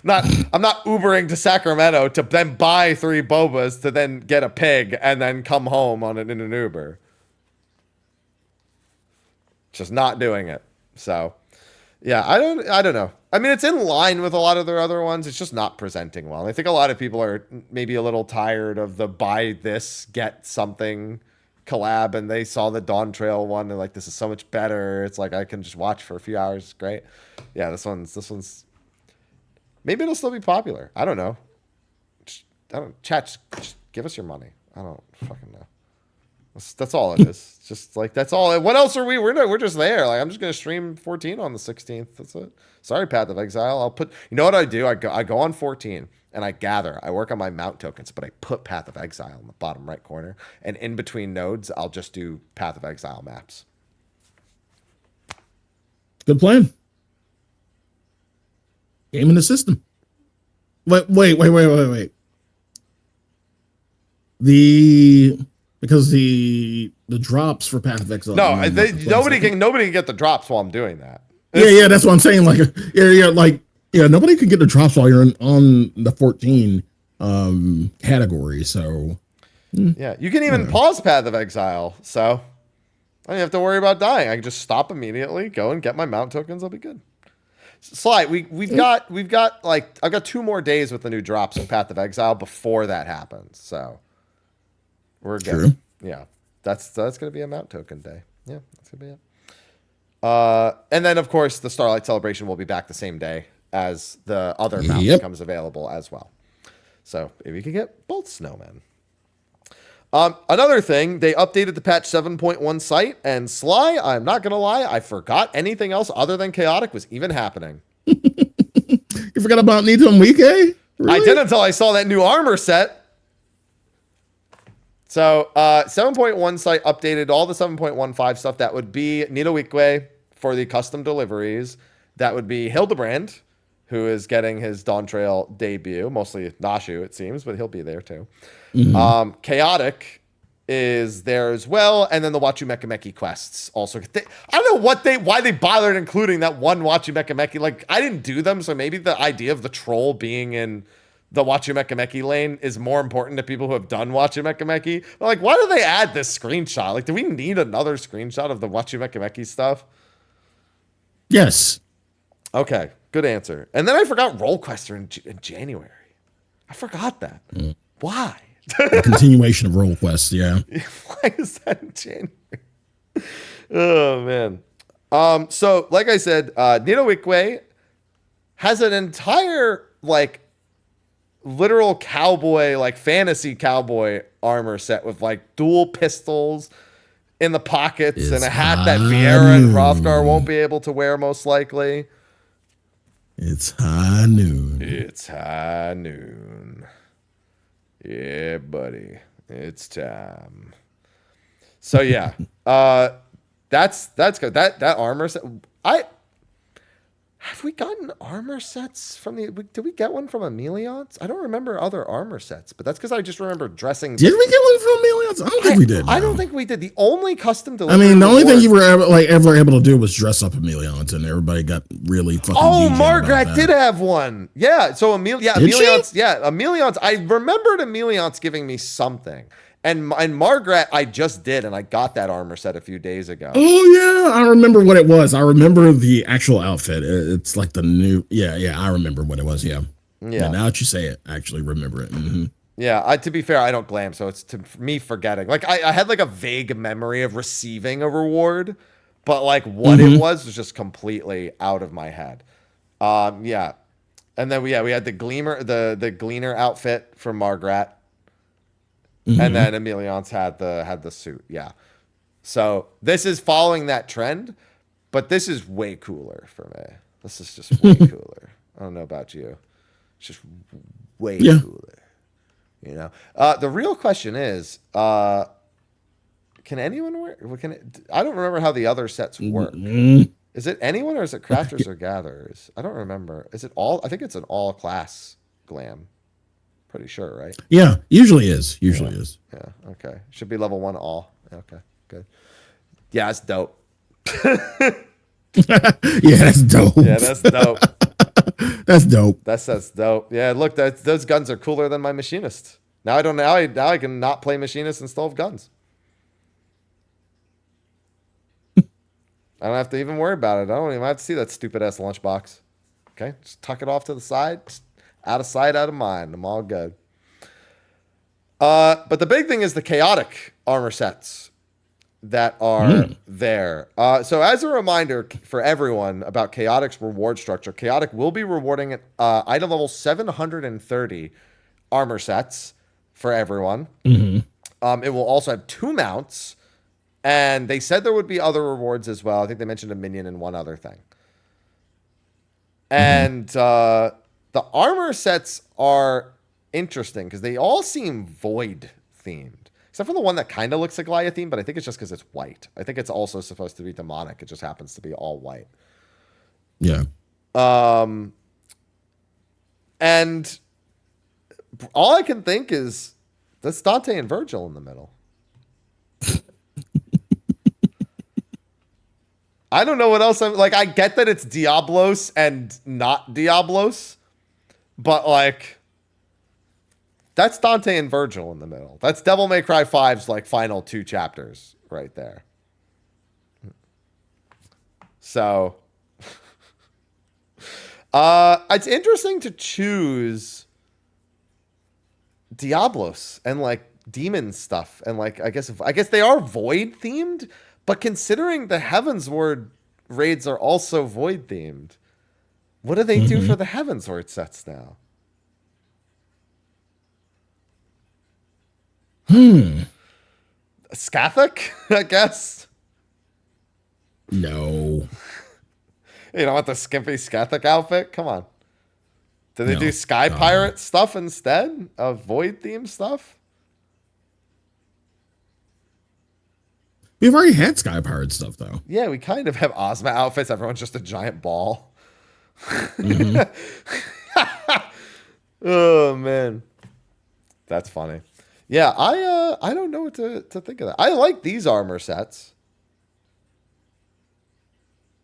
I'm not Ubering to Sacramento to then buy 3 bobas to then get a pig and then come home in an Uber. Just not doing it. So, yeah, I don't know. I mean, it's in line with a lot of their other ones. It's just not presenting well. And I think a lot of people are maybe a little tired of the buy this, get something collab, and they saw the Dawn Trail one. They're like, this is so much better. It's like I can just watch for a few hours. It's great. Yeah, this one's maybe it'll still be popular. I don't know. Chat, just give us your money. I don't fucking know. That's all it is. Just like that's all. What else are we? We're just there. Like I'm just gonna stream 14 on the 16th. That's it. Sorry, Path of Exile. I'll put. You know what I do? I go on 14 and I gather. I work on my mount tokens, but I put Path of Exile in the bottom right corner. And in between nodes, I'll just do Path of Exile maps. Good plan. Game in the system. Wait. Because the drops for Path of Exile. No, nobody can get the drops while I'm doing that. Yeah, that's what I'm saying. Like, nobody can get the drops while you're on the 14 category. So, yeah, you can even pause Path of Exile. So, I don't have to worry about dying. I can just stop immediately, go and get my mount tokens. I'll be good. Sly, we've got like I've got 2 more days with the new drops of Path of Exile before that happens. So. We're good. True. Yeah, that's gonna be a mount token day. Yeah, that's gonna be it. And then of course the Starlight Celebration will be back the same day as the other mount becomes available as well. So maybe we can get both snowmen. Another thing, they updated the patch 7.1 site, and Sly, I'm not gonna lie, I forgot anything else other than chaotic was even happening. You forgot about Nito and Wike? Really? I did until I saw that new armor set. So 7.1 site updated all the 7.15 stuff. That would be Nito Wikwe for the custom deliveries. That would be Hildebrand, who is getting his Dawn Trail debut. Mostly Nashu, it seems, but he'll be there too. Mm-hmm. Chaotic is there as well. And then the Wachu Mekimeki quests also. I don't know why they bothered including that one Wachu Mekimeki. Like, I didn't do them, so maybe the idea of the troll being in the Wachu Mekimeki lane is more important to people who have done Wachu Mekimeki. But like, why do they add this screenshot? Like, do we need another screenshot of the Wachu Mekimeki stuff? Yes. Okay, good answer. And then I forgot Roll Quester in January. I forgot that. Why? The continuation of Roll Quest, yeah. Why is that in January? Oh, man. So, like I said, Nito Wikwe has an entire, like, literal cowboy, like fantasy cowboy armor set with like dual pistols in the pockets and a hat that Vieira and Hrothgar won't be able to wear most likely. It's high noon. It's high noon. Yeah, buddy. It's time. So yeah. That's good. That armor set. Have we gotten armor sets from did we get one from Emeliance? I don't remember other armor sets, but that's because I just remember dressing. Did we get one from Emeliance? I don't think we did. I don't think we did. The only custom delivery. I mean, the only thing you were ever able to do was dress up Emeliance, and everybody got really fucking. Oh, Margaret did have one. Yeah. So Emeliance. Yeah, Emeliance. I remembered Emeliance giving me something. And Margaret, I just did, and I got that armor set a few days ago. Oh, yeah. I remember what it was. I remember the actual outfit. It's like the new... Yeah, I remember what it was, yeah. Now that you say it, I actually remember it. Mm-hmm. Yeah, to be fair, I don't glam, so it's me forgetting. Like, I had like a vague memory of receiving a reward, but like what it was just completely out of my head. Yeah. And then we had the Gleamer, the Gleaner outfit from Mrhappy. And then Emilion's had the suit. Yeah. So this is following that trend, but this is way cooler for me. This is just way cooler. I don't know about you. It's just way cooler. You know? The real question is, can anyone wear? I don't remember how the other sets work. Is it anyone or is it crafters or gatherers? I don't remember. Is it all? I think it's an all class glam. Pretty sure, right? Yeah, usually is. Is. Yeah. Okay. Should be level 1 all. Okay. Good. Yeah, it's dope. Yeah, that's dope. Yeah, that's dope. That's dope. That's dope. Yeah, look, those guns are cooler than my machinist. Now I don't know. Now I can not play machinist and still have guns. I don't have to even worry about it. I don't even have to see that stupid ass lunchbox. Okay, just tuck it off to the side. Just out of sight, out of mind. I'm all good. But the big thing is the chaotic armor sets that are there. So as a reminder for everyone about Chaotic's reward structure, Chaotic will be rewarding at item level 730 armor sets for everyone. It will also have 2 mounts, and they said there would be other rewards as well. I think they mentioned a minion and one other thing. And the armor sets are interesting because they all seem void themed, except for the one that kind of looks like Gaia themed, but I think it's just because it's white. I think it's also supposed to be demonic. It just happens to be all white. Yeah. And all I can think is that's Dante and Virgil in the middle. I don't know what else I get that it's Diablos and not Diablos, but like that's Dante and Virgil in the middle. That's Devil May Cry 5's like final 2 chapters right there. So it's interesting to choose Diablos and like demon stuff, and like I guess they are void themed. But considering the Heavensward raids are also void themed, what do they do for the Heavensward sets now? Skathic, I guess. No. You don't want the skimpy Skathic outfit? Come on. Do they do Sky Pirate stuff instead of void themed stuff? We've already had Sky Pirate stuff, though. Yeah, we kind of have Ozma outfits. Everyone's just a giant ball. Oh, man. That's funny. Yeah, I don't know what to think of that. I like these armor sets.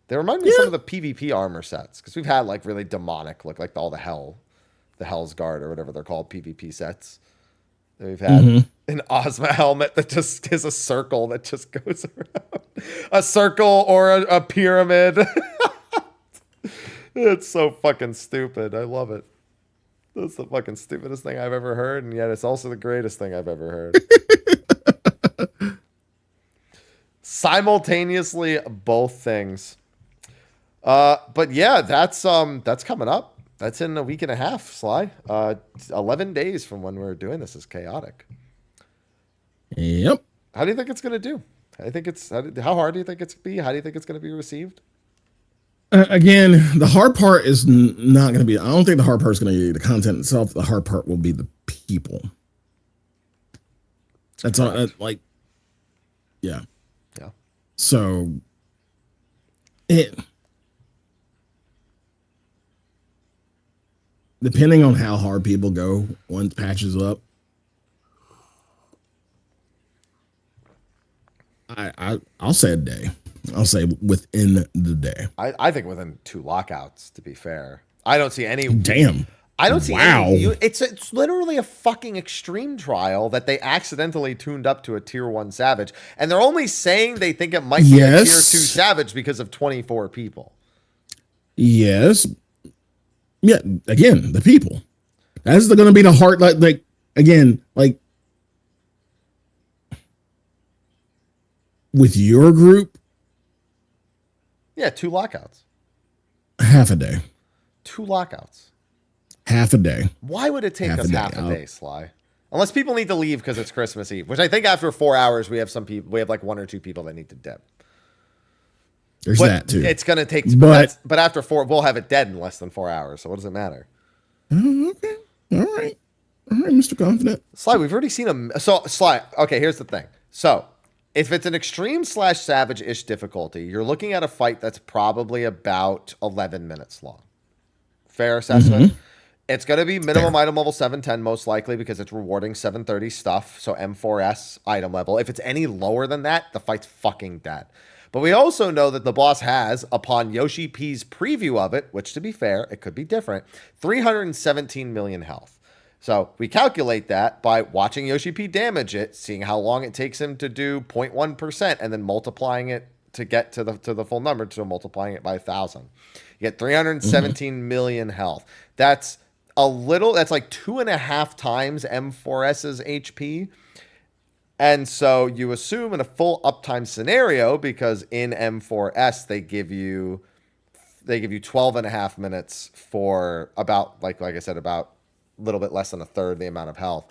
They remind me of some of the PvP armor sets, because we've had like really demonic look, like all the Hell's Guard or whatever they're called PvP sets. We've had an Ozma helmet that just is a circle that just goes around. A circle or a pyramid. It's so fucking stupid. I love it. That's the fucking stupidest thing I've ever heard, and yet it's also the greatest thing I've ever heard. Simultaneously, both things. But yeah, that's coming up. That's in a week and a half, Sly. 11 days from when we're doing this is Chaotic. Yep. How do you think it's going to do? How hard do you think it's going to be? How do you think it's going to be received? Again, the hard part is not going to be, I don't think the hard part is going to be the content itself. The hard part will be the people. That's all, like, yeah. Yeah. So, depending on how hard people go once patches up, I'll say a day. I'll say within the day. I think within 2 lockouts, to be fair. I don't see any. Damn. I don't see any. It's literally a fucking extreme trial that they accidentally tuned up to a tier 1 savage. And they're only saying they think it might be a tier 2 savage because of 24 people. Yes. Yeah, again, the people. That's going to be the hard, like again, like with your group, Yeah, 2 lockouts. Half a day. 2 lockouts. Half a day. Why would it take Half us a day. half a day, Sly? Unless people need to leave because it's Christmas Eve, which I think after 4 hours we have some people. We have like 1 or 2 people that need to dip. There's But that too. it's gonna take. But after 4, we'll have it dead in less than 4 hours. So what does it matter? Okay. All right, Mr. Confident. Sly, we've already seen him. So Sly. Okay, here's the thing. So if it's an extreme / savage-ish difficulty, you're looking at a fight that's probably about 11 minutes long. Fair assessment. Mm-hmm. It's going to be minimum item level 710 most likely because it's rewarding 730 stuff. So M4S item level. If it's any lower than that, the fight's fucking dead. But we also know that the boss has, upon Yoshi P's preview of it, which to be fair, it could be different, 317 million health. So we calculate that by watching Yoshi P damage it, seeing how long it takes him to do 0.1%, and then multiplying it to get to the full number, so multiplying it by 1,000. You get 317 million health. That's that's like 2.5 times M4S's HP. And so you assume in a full uptime scenario, because in M4S they give you 12.5 minutes for about like I said, about a little bit less than a third the amount of health.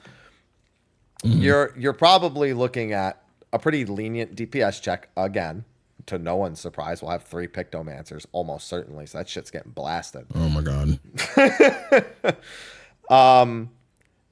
Mm-hmm. You're probably looking at a pretty lenient DPS check again. To no one's surprise, we'll have 3 Pictomancers almost certainly, so that shit's getting blasted. Oh my god.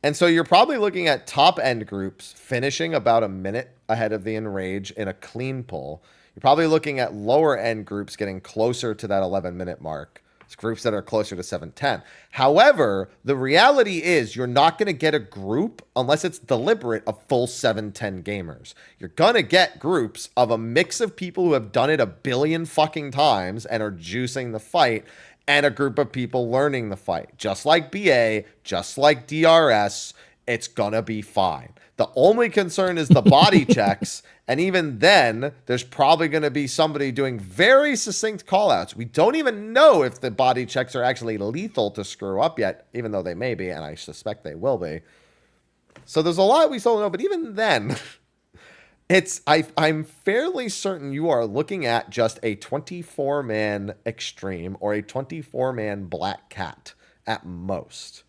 And so you're probably looking at top end groups finishing about a minute ahead of the Enrage in a clean pull. You're probably looking at lower end groups getting closer to that 11-minute mark. It's groups that are closer to 710. However, the reality is you're not going to get a group unless it's deliberate of full 710 gamers. You're going to get groups of a mix of people who have done it a billion fucking times and are juicing the fight, and a group of people learning the fight. Just like BA, just like DRS, it's gonna be fine. The only concern is the body checks, and even then, there's probably gonna be somebody doing very succinct callouts. We don't even know if the body checks are actually lethal to screw up yet, even though they may be, and I suspect they will be. So there's a lot we still don't know, but even then... I'm fairly certain you are looking at just a 24-man extreme or a 24-man black cat at most.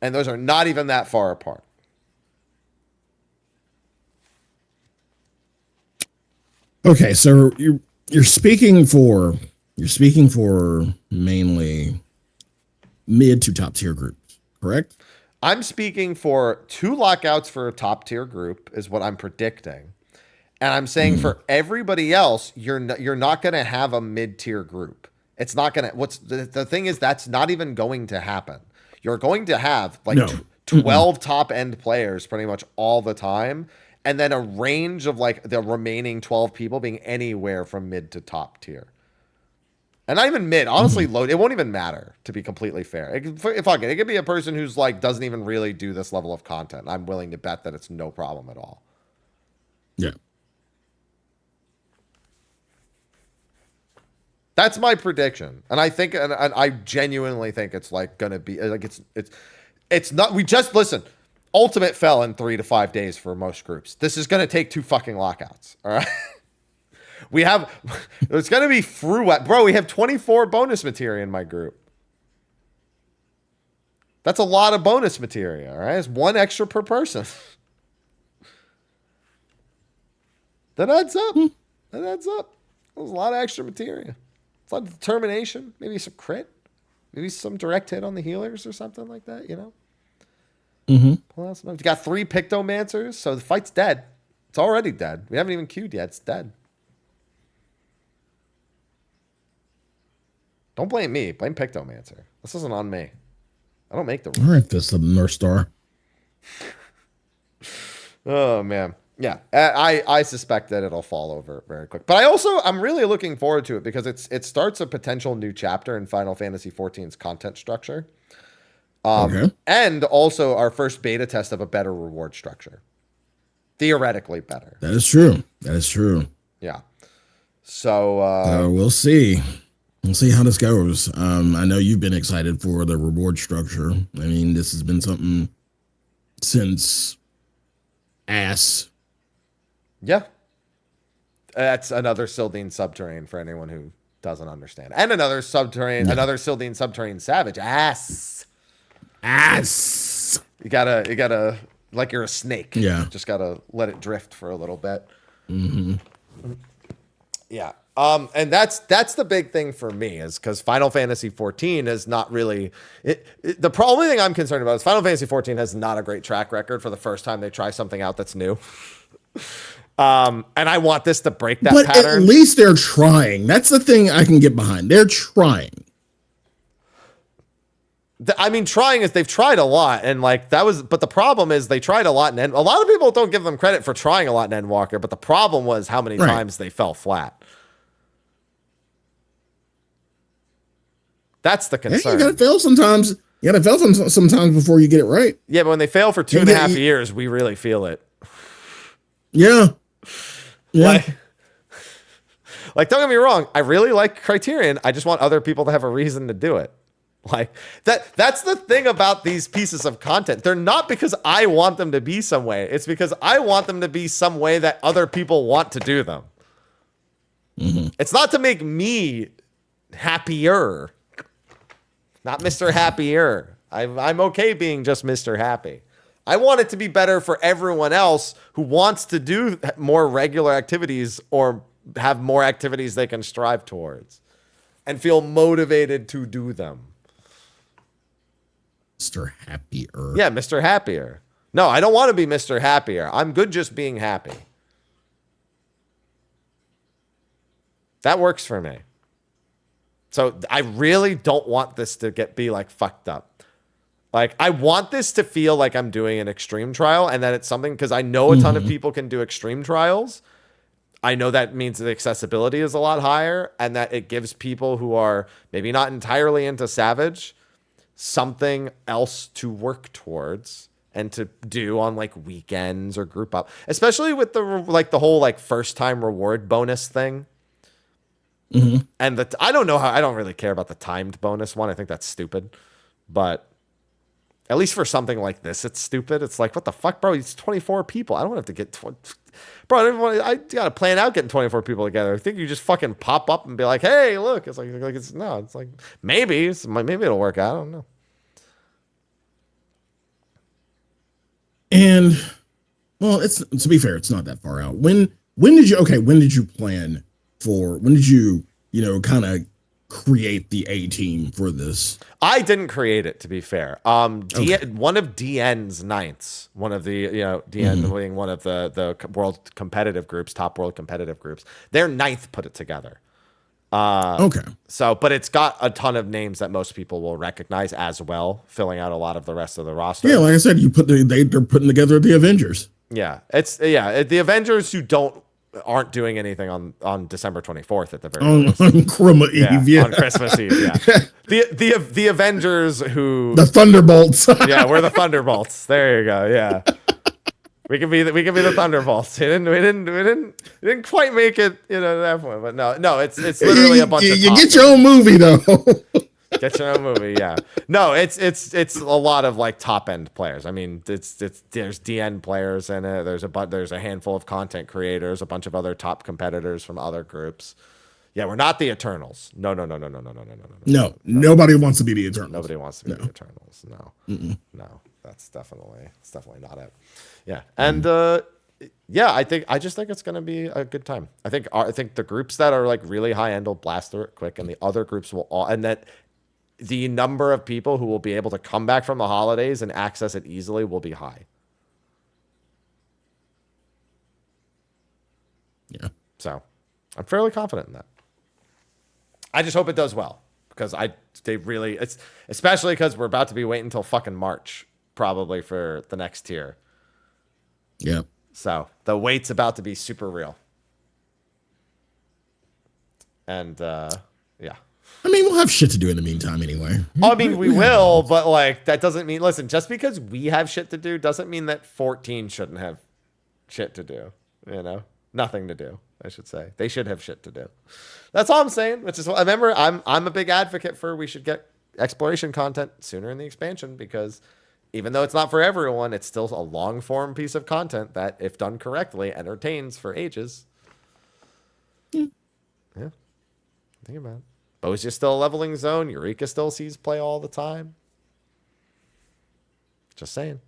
And those are not even that far apart. Okay, so you're speaking for mainly mid to top tier groups, correct? I'm speaking for 2 lockouts for a top tier group is what I'm predicting. And I'm saying for everybody else, you're not going to have a mid tier group. It's not going to, the thing is, that's not even going to happen. You're going to have like 12 top end players pretty much all the time. And then a range of like the remaining 12 people being anywhere from mid to top tier. And not even mid, honestly, low. It won't even matter, to be completely fair. It could be a person who's like doesn't even really do this level of content. I'm willing to bet that it's no problem at all. Yeah, that's my prediction, and I think, and I genuinely think it's like gonna be like it's not. We just listen. Ultimate fell in 3 to 5 days for most groups. This is gonna take 2 fucking lockouts. All right. It's going to be bro, we have 24 bonus materia in my group. That's a lot of bonus materia, all right? It's 1 extra per person. That adds up. There's a lot of extra materia. It's a lot of determination, maybe some crit, maybe some direct hit on the healers or something like that, you know? Pull out some, you got 3 Pictomancers, so the fight's dead. It's already dead. We haven't even queued yet. It's dead. Don't blame me. Blame Pictomancer. This isn't on me. I don't make the rules. All right, this is the North Star. Oh, man. Yeah, I suspect that it'll fall over very quick. But I'm really looking forward to it because it starts a potential new chapter in Final Fantasy XIV's content structure. And also our first beta test of a better reward structure. Theoretically better. That is true. Yeah. So we'll see. We'll see how this goes. I know you've been excited for the reward structure. I mean, this has been something since AS. Yeah. That's another Sildine subterranean for anyone who doesn't understand. And another subterranean, another Sildine subterranean savage. Ass. You gotta, like you're a snake. Yeah. Just gotta let it drift for a little bit. Yeah. And that's the big thing for me is because Final Fantasy XIV is not really the only thing I'm concerned about is Final Fantasy XIV has not a great track record for the first time they try something out that's new. And I want this to break that pattern. At least they're trying. That's the thing I can get behind. They're trying. I mean, trying is they've tried a lot, and like that was, but the problem is they tried a lot, and a lot of people don't give them credit for trying a lot in Endwalker. But the problem was how many times they fell flat. That's the concern. You gotta fail sometimes. You gotta fail sometimes before you get it right. Yeah, but when they fail for 2.5 years, we really feel it. Yeah. Like, don't get me wrong. I really like Criterion. I just want other people to have a reason to do it. Like that's the thing about these pieces of content. They're not because I want them to be some way. It's because I want them to be some way that other people want to do them. It's not to make me happier. Not Mr. Happier. I'm okay being just Mr. Happy. I want it to be better for everyone else who wants to do more regular activities or have more activities they can strive towards and feel motivated to do them. Mr. Happier. Yeah, Mr. Happier. No, I don't want to be Mr. Happier. I'm good just being happy. That works for me. So I really don't want this to be like fucked up. Like I want this to feel like I'm doing an extreme trial and that it's something because I know a ton of people can do extreme trials. I know that means the accessibility is a lot higher and that it gives people who are maybe not entirely into Savage something else to work towards and to do on like weekends or group up, especially with the whole like first time reward bonus thing. And I don't know how, I don't really care about the timed bonus one. I think that's stupid, but at least for something like this, it's stupid. It's like, what the fuck, bro? It's 24 people. I don't have to get I got to plan out getting 24 people together. I think you just fucking pop up and be like, hey, look. It's like it's like maybe it'll work out. I don't know. And well, it's to be fair, it's not that far out. When did you plan for, when did you kind of create the A team for this? I didn't create it, to be fair. One of DN's ninths, one of the DN being one of the world competitive groups, top world competitive groups, their ninth put it together. Okay. So, but it's got a ton of names that most people will recognize as well, filling out a lot of the rest of the roster. Yeah, like I said, they're putting together the Avengers. Yeah, the Avengers who aren't doing anything on December 24th at the very least. On Christmas Eve, on Christmas Eve, yeah. The Avengers who the Thunderbolts. Yeah, we're the Thunderbolts. There you go. Yeah, we can be the Thunderbolts. We didn't quite make it, at that point. But no, it's literally a bunch of. You get your own movie though. Get your own movie, yeah. No, it's a lot of like top end players. I mean, there's DN players in it. There's a handful of content creators, a bunch of other top competitors from other groups. Yeah, we're not the Eternals. No. No, nobody wants to be the Eternals. Nobody wants to be the Eternals. No, no, that's definitely not it. Yeah, and I just think it's gonna be a good time. I think the groups that are like really high end will blast through it quick, and the other groups will all, and that the number of people who will be able to come back from the holidays and access it easily will be high. Yeah. So I'm fairly confident in that. I just hope it does well because it's especially because we're about to be waiting until fucking March probably for the next tier. Yeah. So the wait's about to be super real. And yeah. I mean, we'll have shit to do in the meantime anyway. I mean, we will, but like that doesn't mean, listen, just because we have shit to do doesn't mean that 14 shouldn't have shit to do, Nothing to do, I should say. They should have shit to do. That's all I'm saying, which is what, remember, I'm a big advocate for we should get exploration content sooner in the expansion because even though it's not for everyone, it's still a long form piece of content that, if done correctly, entertains for ages. Yeah. Think about it. Bosia's still a leveling zone. Eureka still sees play all the time. Just saying.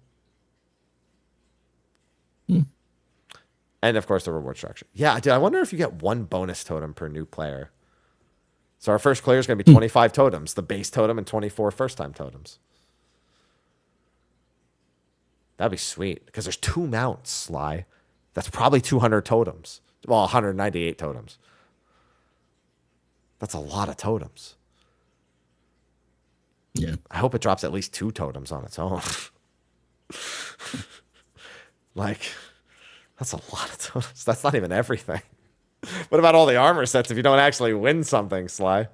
And of course the reward structure. Yeah, dude, I wonder if you get one bonus totem per new player. So our first clear is going to be 25 totems, the base totem and 24 first-time totems. That'd be sweet because there's 2 mounts, Sly. That's probably 200 totems. Well, 198 totems. That's a lot of totems. Yeah. I hope it drops at least 2 totems on its own. Like, that's a lot of totems. That's not even everything. What about all the armor sets if you don't actually win something, Sly?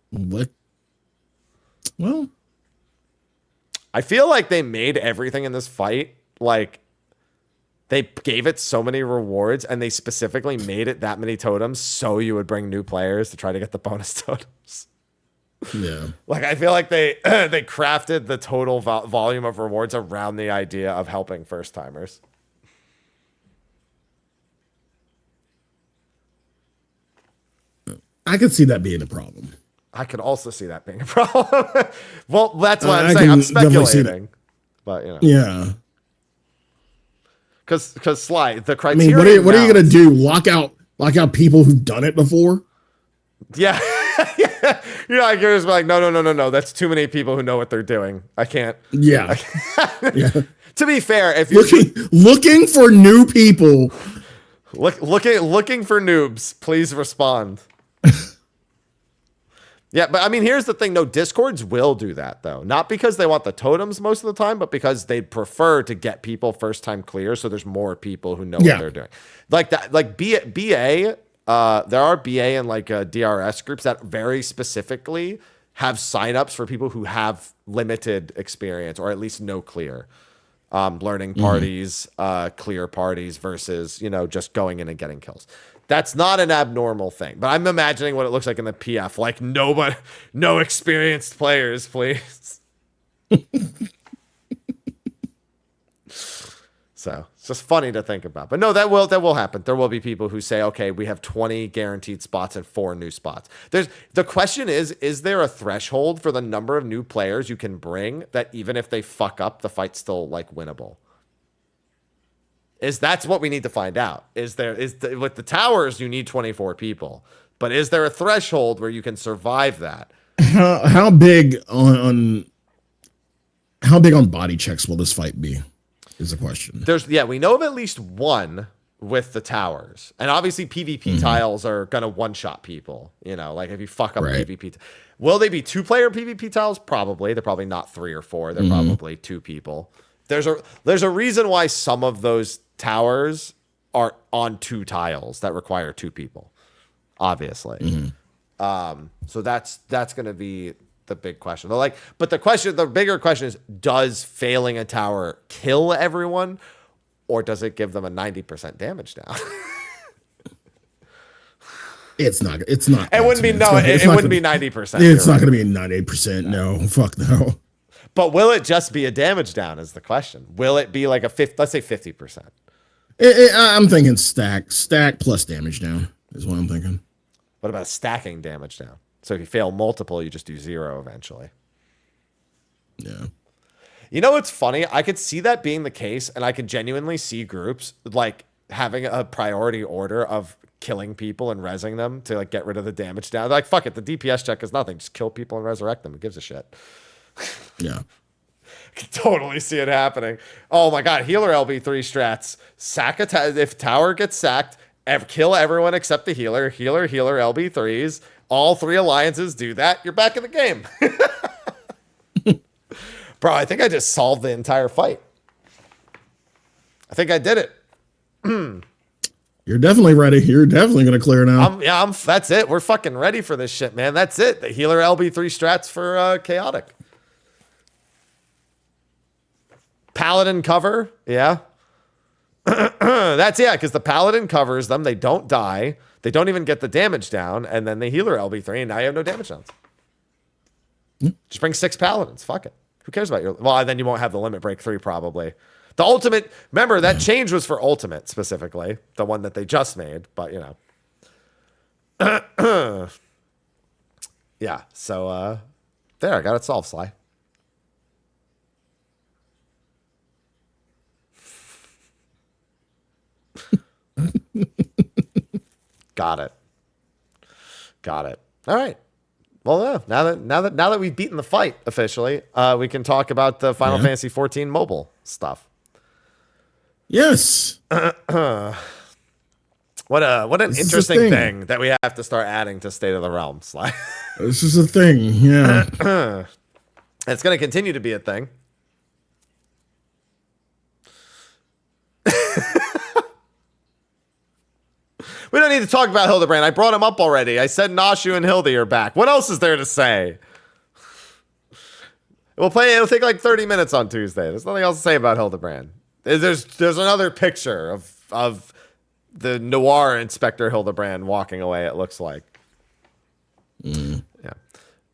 What? Well, I feel like they made everything in this fight, like, they gave it so many rewards and they specifically made it that many totems so you would bring new players to try to get the bonus totems. yeah. Like, I feel like they they crafted the total volume of rewards around the idea of helping first-timers. I could see that being a problem. I could also see that being a problem. Well, that's what I'm I saying. can I'm definitely see speculating. But, you know. Yeah. Because Sly, the I criteria. mean, what are you gonna do? Lock out people who've done it before? Yeah. Yeah. You're like, you're just like, no. That's too many people who know what they're doing. I can't. Yeah. Yeah. To be fair, if you're looking for new people, looking for noobs, please respond. Yeah, but I mean, here's the thing. No, Discords will do that, though. Not because they want the totems most of the time, but because they'd prefer to get people first-time clear, so there's more people who know what they're doing. Like that, like BA, there are BA and like DRS groups that very specifically have signups for people who have limited experience or at least no clear. Learning parties, clear parties versus, just going in and getting kills. That's not an abnormal thing, but I'm imagining what it looks like in the PF. Like no experienced players, please. So it's just funny to think about. But no, that will happen. There will be people who say, okay, we have 20 guaranteed spots and 4 new spots. The question is there a threshold for the number of new players you can bring that even if they fuck up, the fight's still like winnable? That's what we need to find out. With the towers, you need 24 people, but is there a threshold where you can survive that? How big on body checks will this fight be? Is the question. We know of at least one with the towers, and obviously PvP tiles are gonna one-shot people. Like if you fuck up PvP, will they be 2-player PvP tiles? Probably. They're probably not 3 or 4. They're probably 2 people. There's a reason why some of those towers are on 2 tiles that require 2 people, obviously. So that's going to be the big question. But the bigger question is, does failing a tower kill everyone, or does it give them a 90% damage down? It's not. It wouldn't be 90%. It's not going to be 98%. No, fuck no. But will it just be a damage down is the question. Will it be like let's say 50%? I'm thinking stack plus damage down is what I'm thinking. What about stacking damage down? So if you fail multiple, you just do 0 eventually. Yeah. It's funny? I could see that being the case, and I could genuinely see groups like having a priority order of killing people and rezzing them to like get rid of the damage down. They're like, fuck it, the DPS check is nothing. Just kill people and resurrect them. Who gives a shit? Yeah. I can totally see it happening. Oh my god, healer LB3 strats. If tower gets sacked, kill everyone except the healer. Healer LB3s. All 3 alliances do that. You're back in the game. Bro, I think I just solved the entire fight. I think I did it. You're definitely ready. You're definitely going to clear now. That's it. We're fucking ready for this shit, man. That's it. The healer LB3 strats for chaotic. Paladin cover, yeah. Because the Paladin covers them. They don't die. They don't even get the damage down. And then the healer LB3, and now you have no damage downs. Just bring 6 Paladins. Fuck it. Who cares about then you won't have the limit break 3 probably. The Ultimate, remember, that change was for Ultimate specifically, the one that they just made, but, you know. Yeah, so, there, I got it solved, Sly. Got it. Got it. All right. Well, yeah, now that we've beaten the fight officially, we can talk about the Final Fantasy 14 mobile stuff. Yes. What an interesting thing that we have to start adding to State of the Realm, Sly. This is a thing. Yeah. It's going to continue to be a thing. We don't need to talk about Hildebrand. I brought him up already. I said Nashu and Hildy are back. What else is there to say? It'll take like 30 minutes on Tuesday. There's nothing else to say about Hildebrand. There's another picture of the noir Inspector Hildebrand walking away, it looks like. Yeah.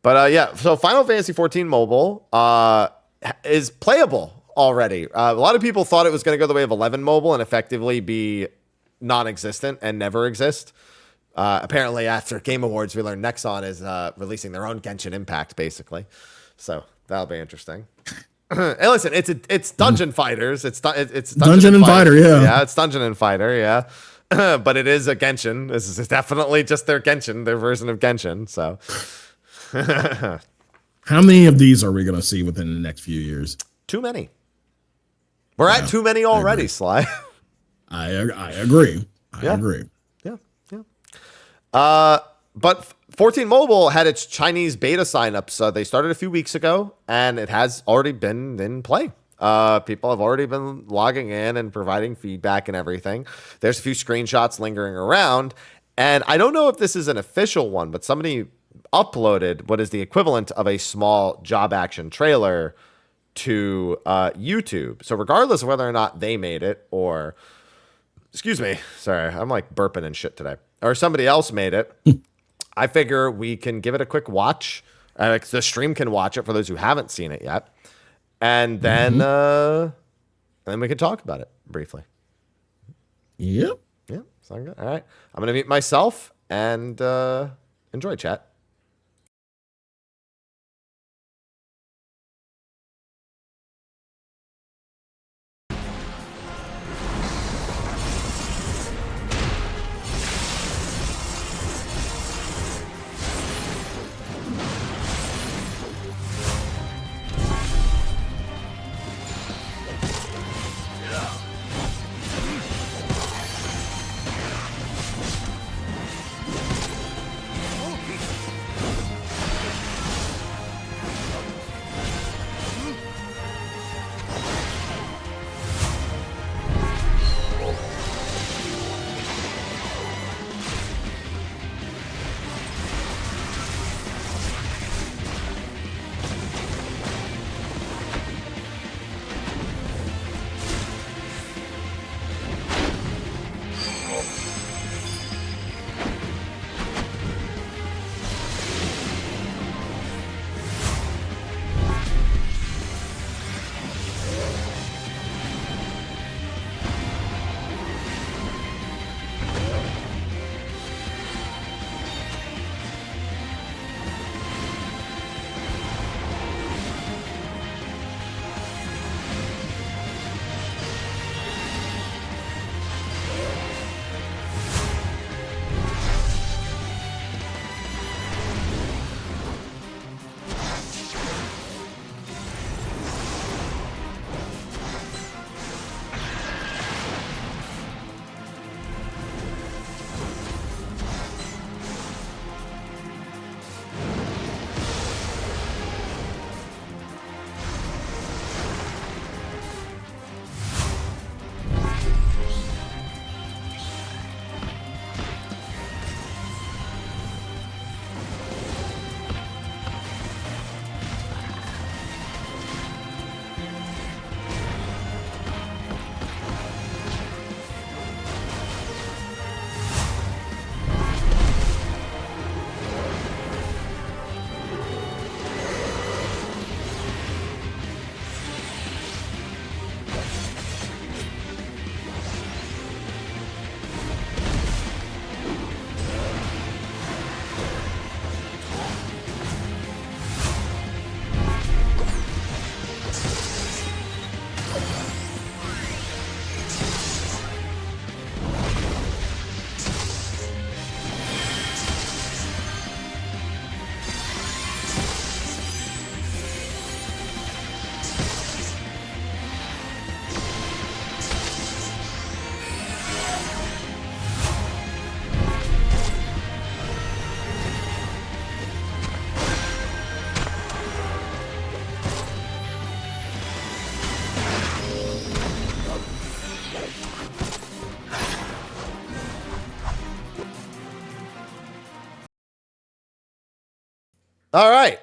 But yeah, so Final Fantasy 14 mobile is playable already. A lot of people thought it was going to go the way of 11 mobile and effectively be non-existent and never exist. Apparently, after Game Awards, we learned Nexon is releasing their own Genshin Impact, basically. So that'll be interesting. Hey, listen, it's Dungeon Fighters. It's Dungeon and Fighter, yeah. Yeah, it's Dungeon and Fighter, yeah. But it is a Genshin. This is definitely just their Genshin, their version of Genshin. So, how many of these are we going to see within the next few years? Too many. We're at too many already, Sly. I agree. I agree. Yeah. But 14 Mobile had its Chinese beta signups. They started a few weeks ago, and it has already been in play. People have already been logging in and providing feedback and everything. There's a few screenshots lingering around, and I don't know if this is an official one, but somebody uploaded what is the equivalent of a small job action trailer to YouTube. So regardless of whether or not they made it or... Excuse me. Sorry, I'm like burping and shit today. Or somebody else made it. I figure we can give it a quick watch. The stream can watch it for those who haven't seen it yet. And then we can talk about it briefly. Yep. Yeah, sound good. All right. I'm going to mute myself and enjoy, chat. All right.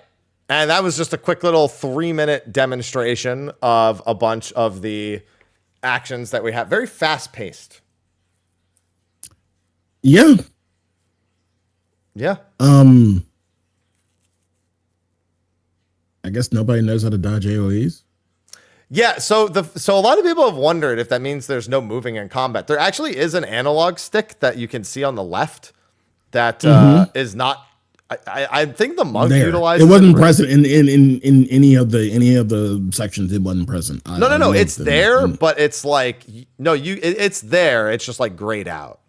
And that was just a quick little 3-minute demonstration of a bunch of the actions that we have. Very fast paced. Yeah. Yeah. I guess nobody knows how to dodge AoEs. Yeah, so a lot of people have wondered if that means there's no moving in combat. There actually is an analog stick that you can see on the left that is not. I think the monk utilizes it. Wasn't present in any of the sections. It wasn't present. No. It's there, but it's like it's there. It's just like grayed out.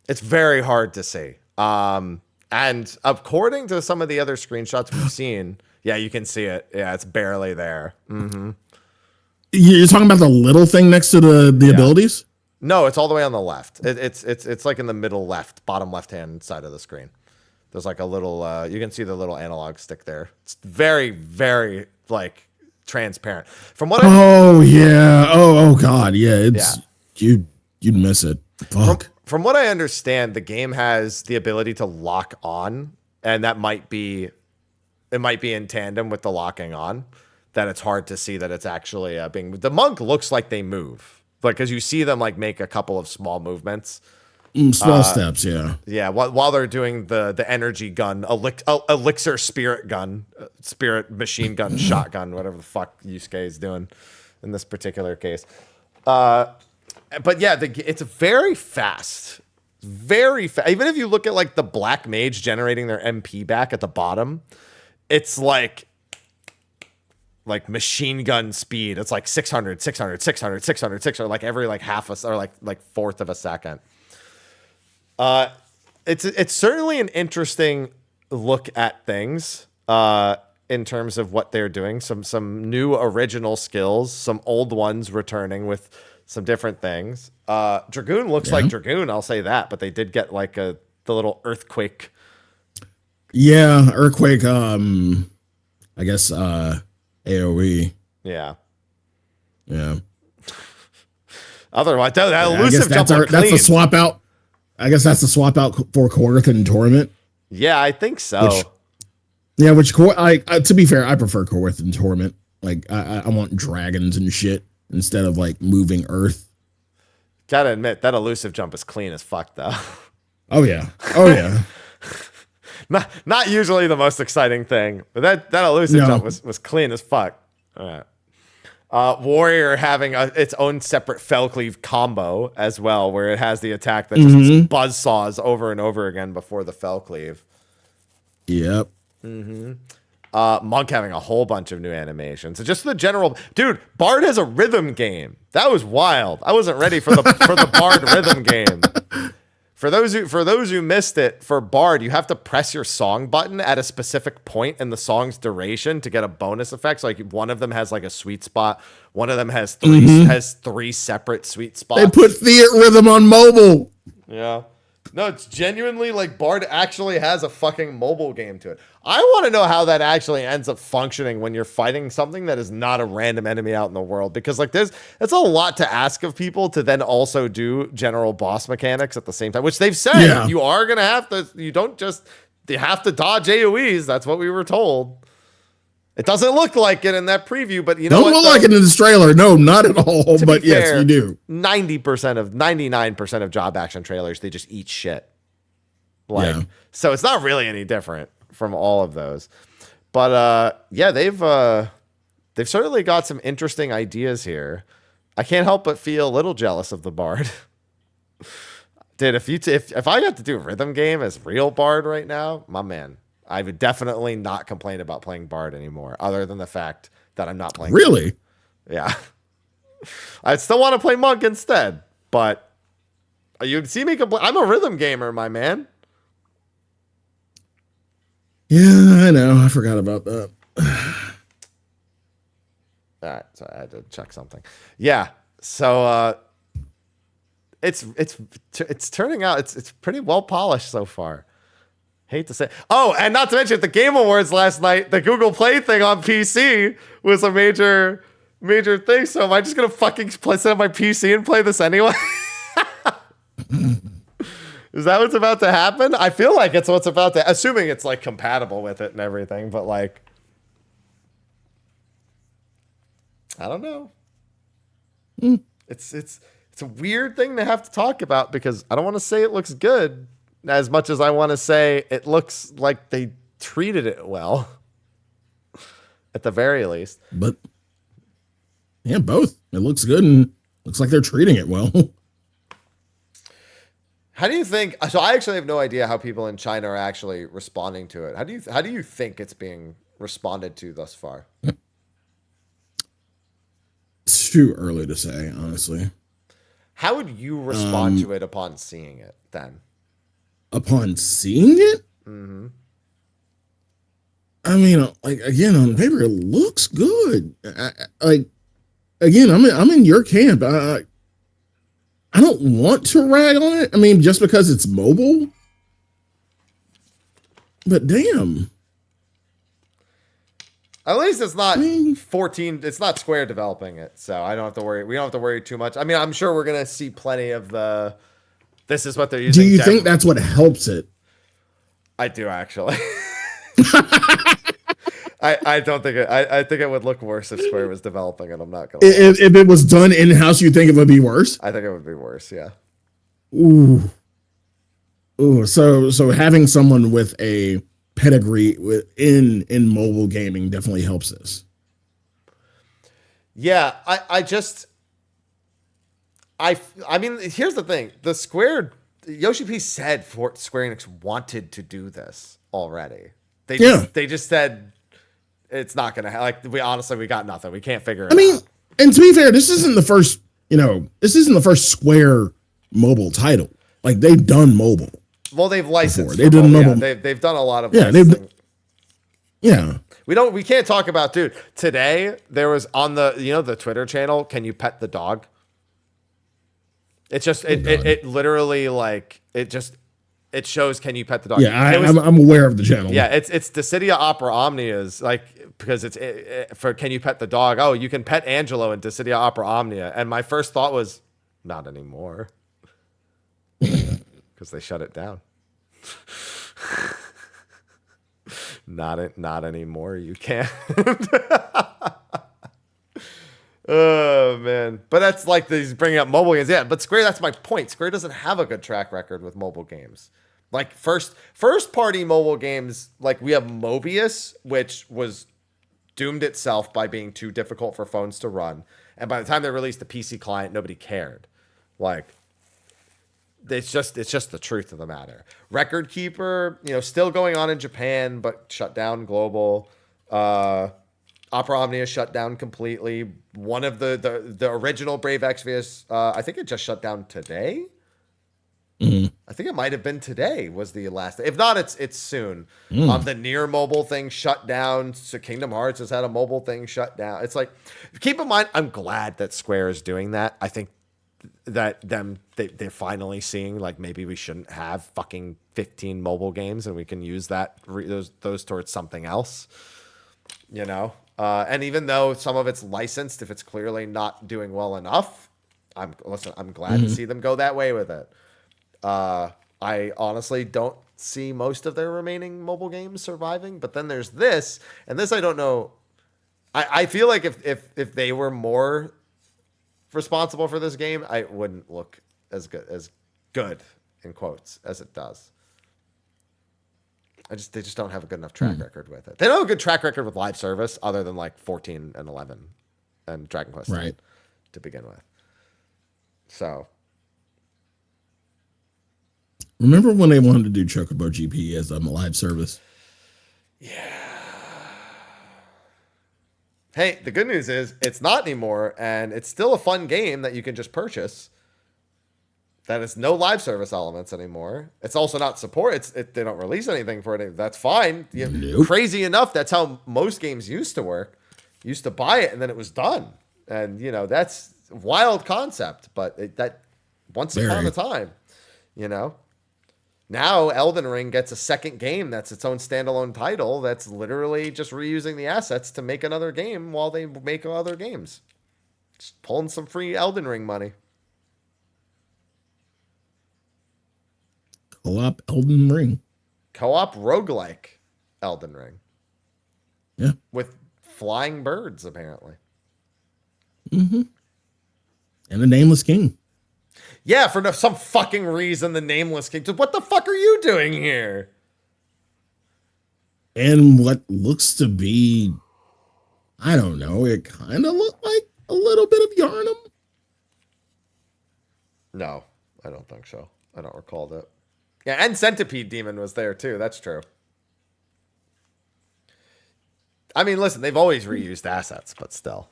It's very hard to see. And according to some of the other screenshots we've seen, yeah, you can see it. Yeah, it's barely there. Mm-hmm. You're talking about the little thing next to the abilities? No, it's all the way on the left. It's like in the middle left, bottom left-hand side of the screen. There's like a little, you can see the little analog stick there. It's very, very like transparent. From what yeah. Oh God. Yeah. You'd miss it. Fuck. From what I understand, the game has the ability to lock on, and it might be in tandem with the locking on, that it's hard to see that it's actually being. The monk looks like they move, like because you see them like make a couple of small movements, small steps. Yeah. While they're doing the energy gun, elixir spirit gun, spirit machine gun, shotgun, whatever the fuck Yusuke is doing in this particular case. But yeah, it's very fast. Very fast. Even if you look at like the black mage generating their MP back at the bottom, it's like machine gun speed. It's like 600, like every like half a or like fourth of a second. It's certainly an interesting look at things in terms of what they're doing. Some new original skills, some old ones returning with some different things. Dragoon looks like Dragoon, I'll say that, but they did get like the little earthquake. Yeah, earthquake. I guess AoE. Yeah. Otherwise, that elusive jump. That's a swap out. I guess that's a swap out for Korth and Torment. Yeah, I think so. To be fair, I prefer Korth and Torment. Like I want dragons and shit instead of like moving earth. Gotta admit, that elusive jump is clean as fuck, though. Oh yeah. Not usually the most exciting thing, but that elusive jump was clean as fuck. All right. Warrior having its own separate Fellcleave combo as well, where it has the attack that just buzzsaws over and over again before the Fellcleave. Yep. Monk having a whole bunch of new animations. Just the general dude, Bard has a rhythm game. That was wild. I wasn't ready for the Bard rhythm game. For those who missed it, for Bard, you have to press your song button at a specific point in the song's duration to get a bonus effect. So like one of them has like a sweet spot. One of them has three separate sweet spots. They put Theat Rhythm on mobile. Yeah. No, it's genuinely like Bard actually has a fucking mobile game to it. I want to know how that actually ends up functioning when you're fighting something that is not a random enemy out in the world. Because like it's a lot to ask of people to then also do general boss mechanics at the same time, which they've said you are going to have to, you have to dodge AoEs. That's what we were told. It doesn't look like it in that preview, but you know don't look like it in this trailer. No, not at all. But yes, you do. 99% of job action trailers, they just eat shit. So it's not really any different from all of those. But they've certainly got some interesting ideas here. I can't help but feel a little jealous of the Bard. Dude, if I got to do a rhythm game as real Bard right now, my man, I would definitely not complain about playing Bard anymore, other than the fact that I'm not playing. Really? Bard. Yeah. I still want to play Monk instead, but you'd see me complain. I'm a rhythm gamer, my man. Yeah, I know. I forgot about that. All right, so I had to check something. Yeah, so it's turning out it's pretty well polished so far. Hate to say. Oh, and not to mention at the Game Awards last night, the Google Play thing on PC was a major thing. So am I just gonna fucking sit on my PC and play this anyway? Is that what's about to happen? I feel like it's what's about to, assuming it's like compatible with it and everything, but like, I don't know. It's a weird thing to have to talk about because I don't want to say it looks good as much as I want to say it looks like they treated it well. At the very least. But yeah, both. It looks good and looks like they're treating it well. How do you think? So I actually have no idea how people in China are actually responding to it. How do you think it's being responded to thus far? It's too early to say, honestly. How would you respond to it upon seeing it then? Upon seeing it? Mm-hmm. I mean, like again, on paper, it looks good. Like again, I'm in your camp. I don't want to rag on it. I mean, just because it's mobile, but damn. At least it's not 14. It's not Square developing it, so I don't have to worry. We don't have to worry too much. I mean, I'm sure we're gonna see plenty of the. This is what they're using. Do you think that's what helps it? I do actually. I don't think it. I think it would look worse if Square was developing it. I'm not gonna. If it was done in house, you think it would be worse? I think it would be worse. Yeah. Ooh. So having someone with a pedigree in mobile gaming definitely helps this. Yeah, I mean, here's the thing: Yoshi P said Square Enix wanted to do this already. They just said it's not gonna like. We got nothing. We can't figure it out. I mean, and to be fair, this isn't the first. This isn't the first Square mobile title. Like they've done mobile. Well, they've licensed. They did mobile. Yeah, they've done a lot of. Yeah. We can't talk about, dude. Today there was on the Twitter channel. Can you pet the dog? It's just it literally like it shows can you pet the dog. Yeah, I'm aware of the channel. Yeah, it's Dissidia Opera Omnia's like because it's for can you pet the dog? Oh, you can pet Angelo in Dissidia Opera Omnia. And my first thought was not anymore. Because they shut it down. Not anymore. You can't. Oh man, but that's like he's bringing up mobile games. Yeah, but Square. That's my point. Square doesn't have a good track record with mobile games. Like first party mobile games. Like we have Mobius, which was doomed itself by being too difficult for phones to run, and by the time they released the PC client, nobody cared. Like. It's just the truth of the matter. Record Keeper, still going on in Japan, but shut down global. Opera Omnia shut down completely. One of the original Brave Exvius, I think it just shut down today. Mm-hmm. I think it might have been today was the last. If not, it's soon. The Near mobile thing shut down. So Kingdom Hearts has had a mobile thing shut down. It's like, keep in mind, I'm glad that Square is doing that. I think that they're finally seeing like maybe we shouldn't have fucking 15 mobile games and we can use those towards something else, and even though some of it's licensed, if it's clearly not doing well enough, I'm glad to see them go that way with it. I honestly don't see most of their remaining mobile games surviving, but then there's this, and this I don't know. I feel like if they were more responsible for this game, I wouldn't look as good in quotes as it does. They just don't have a good enough track record with it. They don't have a good track record with live service other than like 14 and 11 and Dragon Quest right. to begin with. So remember when they wanted to do Chocobo GP as a live service? Yeah. Hey, the good news is it's not anymore, and it's still a fun game that you can just purchase. That is no live service elements anymore. It's also not support. They don't release anything for it. That's fine. Nope. Crazy enough, that's how most games used to work. You used to buy it and then it was done. And that's a wild concept, but that once upon a time, Now Elden Ring gets a second game that's its own standalone title that's literally just reusing the assets to make another game while they make other games. Just pulling some free Elden Ring money. Co-op Elden Ring. Co-op roguelike Elden Ring. Yeah. With flying birds, apparently. Mm-hmm. And a nameless king. Yeah, for some fucking reason, the nameless king. What the fuck are you doing here? And what looks to be, I don't know, it kind of looked like a little bit of Yarnum. No, I don't think so. I don't recall that. Yeah, and Centipede Demon was there too. That's true. I mean, listen, they've always reused assets, but still.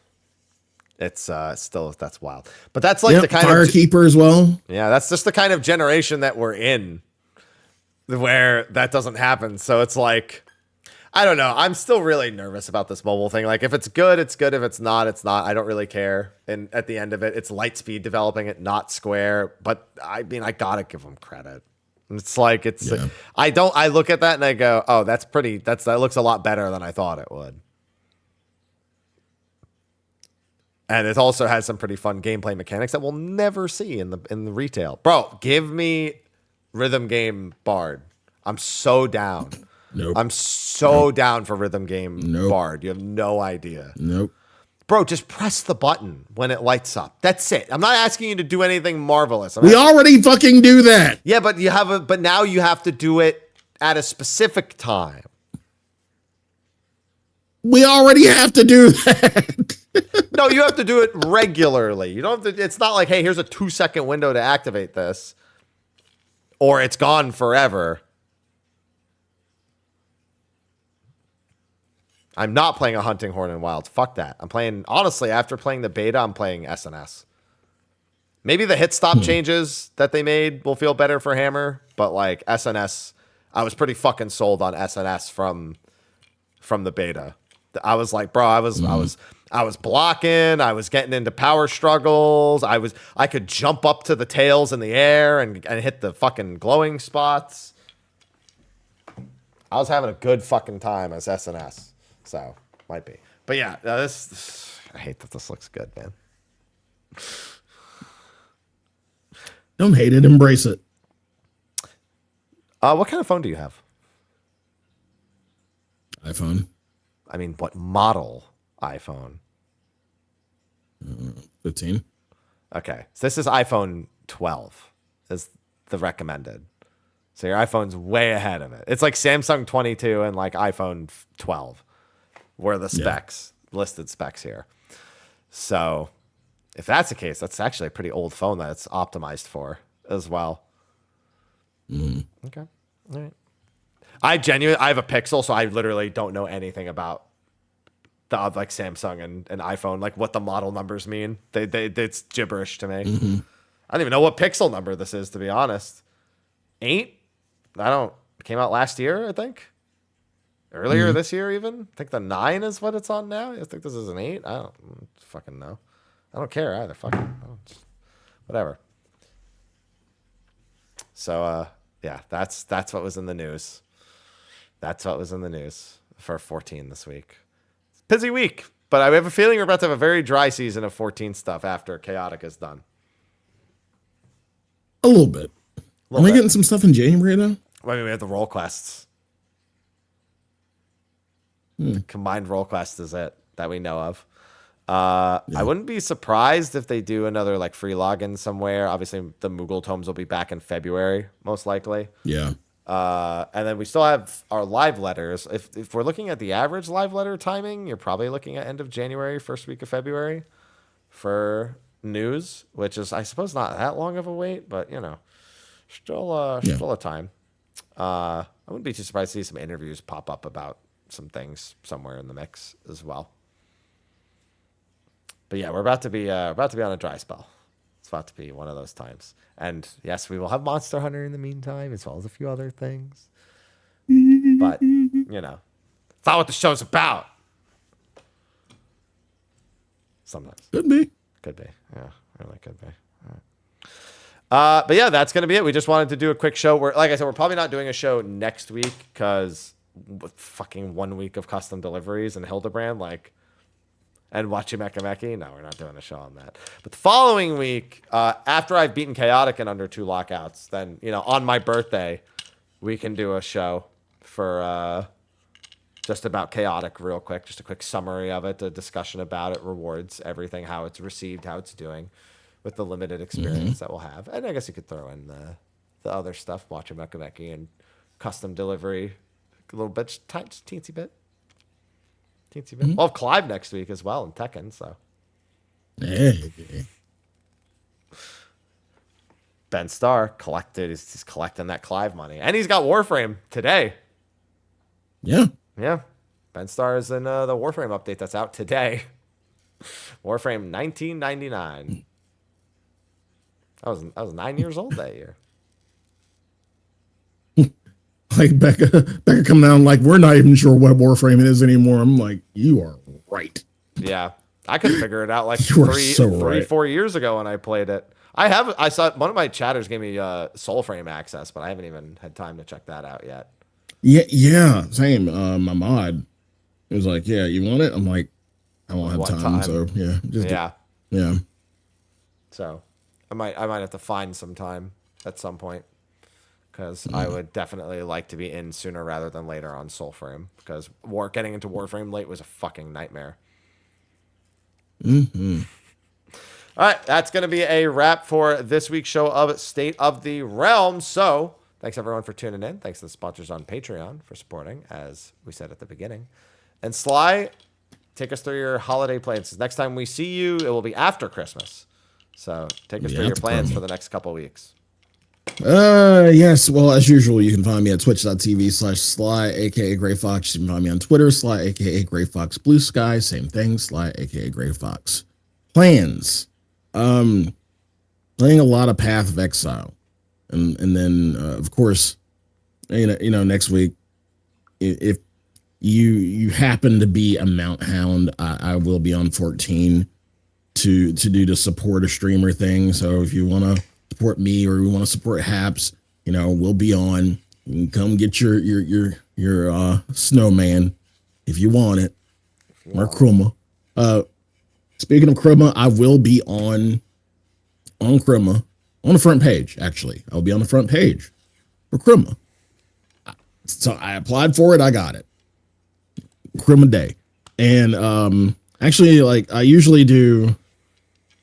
It's still, that's wild. But that's like the kind Firekeeper as well. Yeah, that's just the kind of generation that we're in where that doesn't happen. So it's like, I don't know. I'm still really nervous about this mobile thing. Like, if it's good, it's good. If it's not, it's not. I don't really care. And at the end of it, it's Lightspeed developing it, not Square. But I mean, I gotta give them credit. It's like, I look at that and I go, oh, that looks a lot better than I thought it would. And it also has some pretty fun gameplay mechanics that we'll never see in the retail. Bro, give me Rhythm Game Bard. I'm so down. Nope. I'm so down for Rhythm Game Bard. You have no idea. Nope. Bro, just press the button when it lights up. That's it. I'm not asking you to do anything marvelous. We already fucking do that. Yeah, but but now you have to do it at a specific time. We already have to do that. No, you have to do it regularly. You don't have to, it's not like, hey, here's a 2-second window to activate this. Or it's gone forever. I'm not playing a Hunting Horn and Wilds. Fuck that. I'm playing, honestly, after playing the beta, I'm playing SNS. Maybe the hit stop changes that they made will feel better for Hammer, but like SNS, I was pretty fucking sold on SNS from the beta. I was like, bro, I was blocking, I was getting into power struggles, I could jump up to the tails in the air and hit the fucking glowing spots. I was having a good fucking time as SNS. So, might be. But yeah, I hate that this looks good, man. Don't hate it, embrace it. What kind of phone do you have? iPhone. I mean, what model iPhone? 15. Okay, so this is iPhone 12 is the recommended. So your iPhone's way ahead of it. It's like Samsung 22 and like iPhone 12 were the specs, listed specs here. So if that's the case, that's actually a pretty old phone that it's optimized for as well. Okay, all right. I have a Pixel, so I literally don't know anything about the like Samsung and iPhone, like what the model numbers mean. It's gibberish to me. I don't even know what Pixel number this is, to be honest. 8? Came out last year, I think. Earlier this year, even. I think the 9 is what it's on now. I think this is an 8. I don't fucking know. I don't care either. Whatever. So, yeah, that's what was in the news. That's what was in the news for 14 this week. It's a busy week, but I have a feeling we're about to have a very dry season of 14 stuff after Chaotic is done. A little bit. Am I getting some stuff in January, though? I mean, we have the roll quests. The combined roll quest is it that we know of. I wouldn't be surprised if they do another like free login somewhere. Obviously, the Moogle tomes will be back in February, most likely. Yeah. And then we still have our live letters. If we're looking at the average live letter timing, you're probably looking at end of January, first week of February for news, which is, I suppose, not that long of a wait, but you know, still a time. I wouldn't be too surprised to see some interviews pop up about some things somewhere in the mix as well. But yeah, we're about to be on a dry spell. It's about to be one of those times. And yes, we will have Monster Hunter in the meantime, as well as a few other things. But, you know, it's not what the show's about. Sometimes. Could be. Could be. Yeah, really could be. But yeah, that's going to be it. We just wanted to do a quick show. Like I said, we're probably not doing a show next week because fucking 1 week of custom deliveries and Hildebrand, like, and watching Mrhappy. No, we're not doing a show on that. But the following week, after I've beaten Chaotic in under 2 lockouts, then, on my birthday, we can do a show for just about Chaotic real quick. Just a quick summary of it, a discussion about it, rewards, everything, how it's received, how it's doing with the limited experience that we'll have. And I guess you could throw in the other stuff, watching Mrhappy and custom delivery a little bit, just teensy bit. We'll have Clive next week as well in Tekken, so. Hey. Ben Starr collected. He's collecting that Clive money. And he's got Warframe today. Yeah. Yeah. Ben Starr is in the Warframe update that's out today. Warframe 1999. I was 9 years old that year. Like Becca come down like, we're not even sure what Warframe it is anymore. I'm like, you are right. Yeah. I couldn't figure it out like You are three, so right. 4 years ago when I played it. I saw one of my chatters gave me Soulframe access, but I haven't even had time to check that out yet. Yeah, same. My mod was like, yeah, you want it? I'm like, I won't have time. So yeah, yeah. So I might have to find some time at some point, because I would definitely like to be in sooner rather than later on Soulframe, because getting into Warframe late was a fucking nightmare. All right, that's going to be a wrap for this week's show of State of the Realm. So thanks, everyone, for tuning in. Thanks to the sponsors on Patreon for supporting, as we said at the beginning. And Sly, take us through your holiday plans. Next time we see you, it will be after Christmas. So take us through your plans for the next couple of weeks. Yes. Well, as usual, you can find me at twitch.tv/Sly, aka Gray Fox. You can find me on Twitter, Sly, aka Gray Fox Blue Sky. Same thing, Sly, aka Gray Fox. Plans. Playing a lot of Path of Exile. And then, of course, next week, if you happen to be a Mount Hound, I will be on 14 to do the support a streamer thing. So if you want to support me or you want to support Haps, we'll be on. You can come get your snowman if you want it. Or Chroma. Speaking of Chroma, I will be on Chroma on the front page. Actually, I'll be on the front page for Chroma. So I applied for it. I got it. Chroma Day. And actually, like, I usually do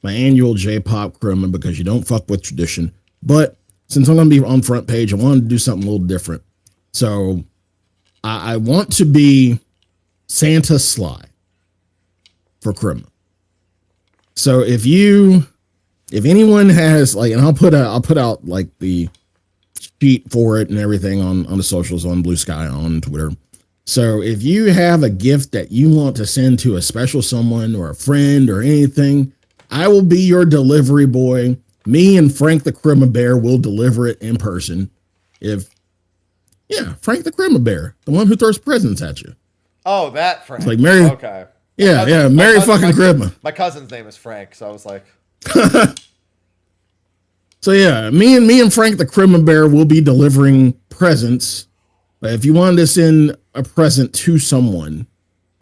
my annual J-pop Chroma because you don't fuck with tradition. But since I'm going to be on front page, I wanted to do something a little different. So I want to be Santa Sly for Chroma. So if anyone has, like, and I'll put out like the sheet for it and everything on the socials, on Blue Sky, on Twitter. So if you have a gift that you want to send to a special someone or a friend or anything, I will be your delivery boy. Me and Frank the Chroma Bear will deliver it in person. Frank the Chroma Bear, the one who throws presents at you. Oh, that Frank. It's like Mary. Okay. Mary fucking Chroma. My cousin's name is Frank, so I was like. So yeah, me and Frank the Chroma Bear will be delivering presents. But if you wanted to send a present to someone,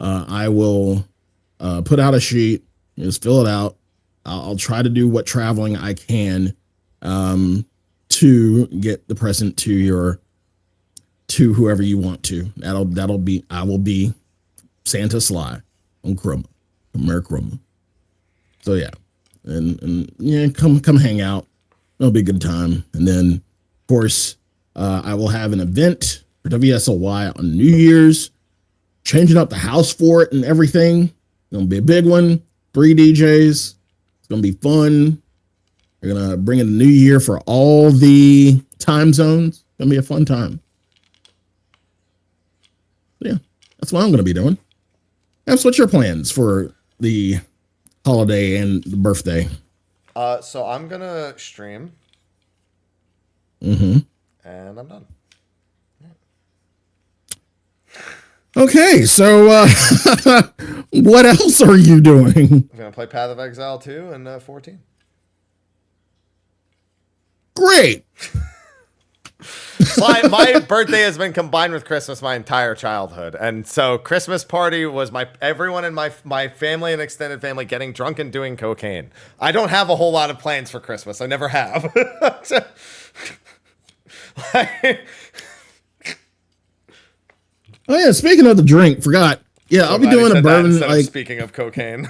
I will put out a sheet. Just fill it out. I'll try to do what traveling I can to get the present to whoever you want to. I will be Santa Sly on Chroma, Mrhappy. So yeah, and yeah, come hang out. It'll be a good time. And then, of course, I will have an event for WSLY on New Year's, changing up the house for it and everything. It'll be a big one. 3 DJs. It's gonna be fun. We're gonna bring in the new year for all the time zones. It's gonna be a fun time. Yeah, that's what I'm gonna be doing. That's what's your plans for the holiday and the birthday? So I'm gonna stream. And I'm done. Okay, so what else are you doing? I'm gonna play Path of Exile 2 and 14. Great. my birthday has been combined with Christmas my entire childhood, and so Christmas party was everyone in my family and extended family getting drunk and doing cocaine. I don't have a whole lot of plans for Christmas. I never have. Oh yeah, speaking of the drink, forgot. Yeah, I'll be doing a bourbon. Like speaking of cocaine.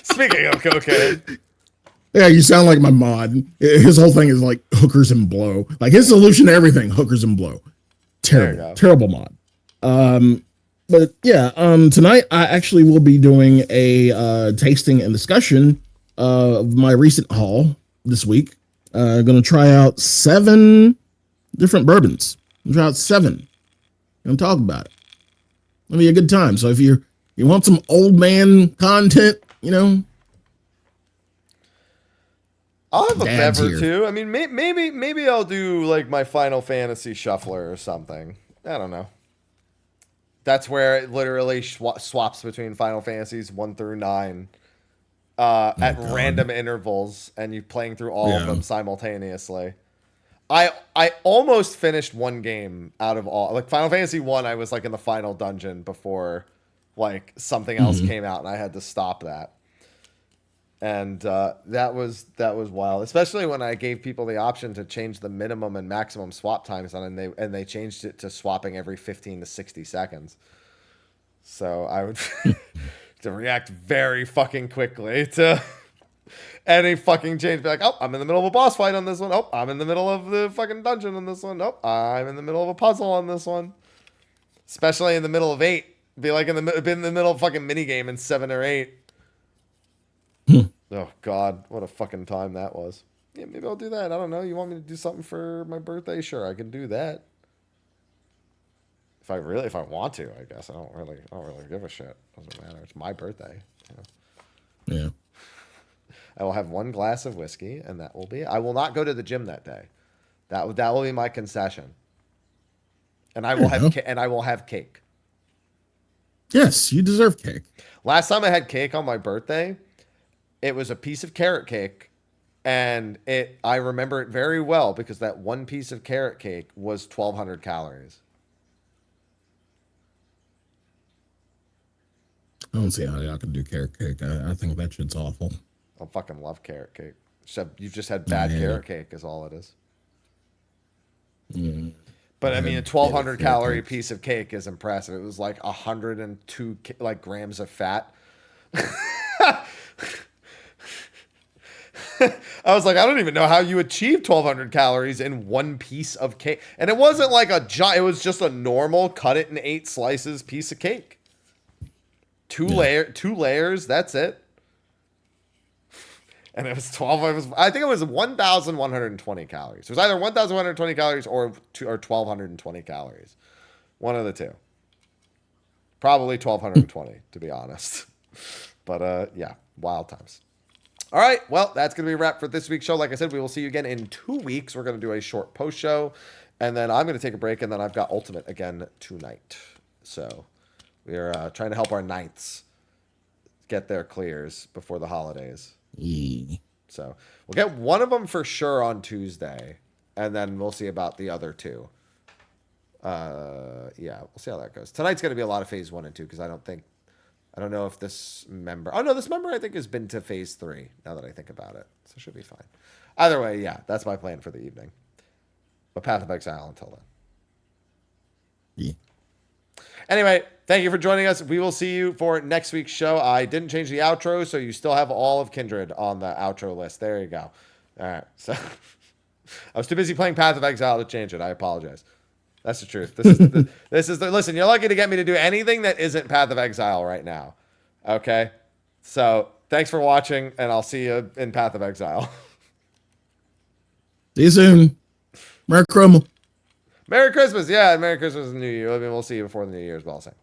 Speaking of cocaine. Yeah, you sound like my mod. His whole thing is like hookers and blow. Like his solution to everything, hookers and blow. Terrible mod. But yeah, tonight I actually will be doing a tasting and discussion of my recent haul this week. Gonna try out 7 different bourbons. Try out 7. Gonna talk about it. It'll be a good time. So if you want some old man content, I'll have a bev or two. I mean, maybe I'll do like my Final Fantasy shuffler or something. I don't know. That's where it literally swaps between Final Fantasies 1 through 9 at random intervals, and you're playing through all of them simultaneously. I almost finished one game out of all. Like Final Fantasy 1, I was like in the final dungeon before like something else came out, and I had to stop that. And that was wild, especially when I gave people the option to change the minimum and maximum swap times on, and they changed it to swapping every 15 to 60 seconds. So I would to react very fucking quickly to any fucking change. Be like, oh, I'm in the middle of a boss fight on this one. Oh, I'm in the middle of the fucking dungeon on this one. Oh, I'm in the middle of a puzzle on this one. Especially in the middle of 8. Be like in the middle of a fucking mini game in 7 or 8. Oh God, what a fucking time that was. Yeah, maybe I'll do that. I don't know. You want me to do something for my birthday? Sure, I can do that. If I want to, I guess. I don't really give a shit. Doesn't matter. It's my birthday. Yeah. I will have 1 glass of whiskey, and that will be it. I will not go to the gym that day. That will be my concession. And I will have cake. Yes, you deserve cake. Last time I had cake on my birthday, it was a piece of carrot cake, and I remember it very well because that one piece of carrot cake was 1,200 calories. I don't see how y'all can do carrot cake. I think that shit's awful. I fucking love carrot cake. You've just had bad carrot cake is all it is. But I mean, a 1,200 calorie piece of cake is impressive. It was like 102 grams of fat. I was like, I don't even know how you achieve 1,200 calories in one piece of cake. And it wasn't like it was just a normal cut it in 8 slices piece of cake. 2 layers, that's it. And it was I think it was 1,120 calories. It was either 1,120 calories or 1,220 calories. One of the two. Probably 1,220, to be honest. But yeah, wild times. All right, well, that's going to be a wrap for this week's show. Like I said, we will see you again in 2 weeks. We're going to do a short post show, and then I'm going to take a break, and then I've got Ultimate again tonight. So we're trying to help our Knights get their clears before the holidays. So we'll get one of them for sure on Tuesday, and then we'll see about the other 2. Yeah, we'll see how that goes. Tonight's going to be a lot of phase 1 and 2 because I don't know if this member... Oh, no, this member, I think, has been to phase 3, now that I think about it. So it should be fine. Either way, yeah, that's my plan for the evening. But Path of Exile until then. Yeah. Anyway, thank you for joining us. We will see you for next week's show. I didn't change the outro, so you still have all of Kindred on the outro list. There you go. All right, so... I was too busy playing Path of Exile to change it. I apologize. That's the truth. Listen, you're lucky to get me to do anything that isn't Path of Exile right now. Okay? So, thanks for watching, and I'll see you in Path of Exile. See you soon. Merry Christmas. Merry Christmas. Yeah, Merry Christmas and New Year. I mean, we'll see you before the New Year as well. Same.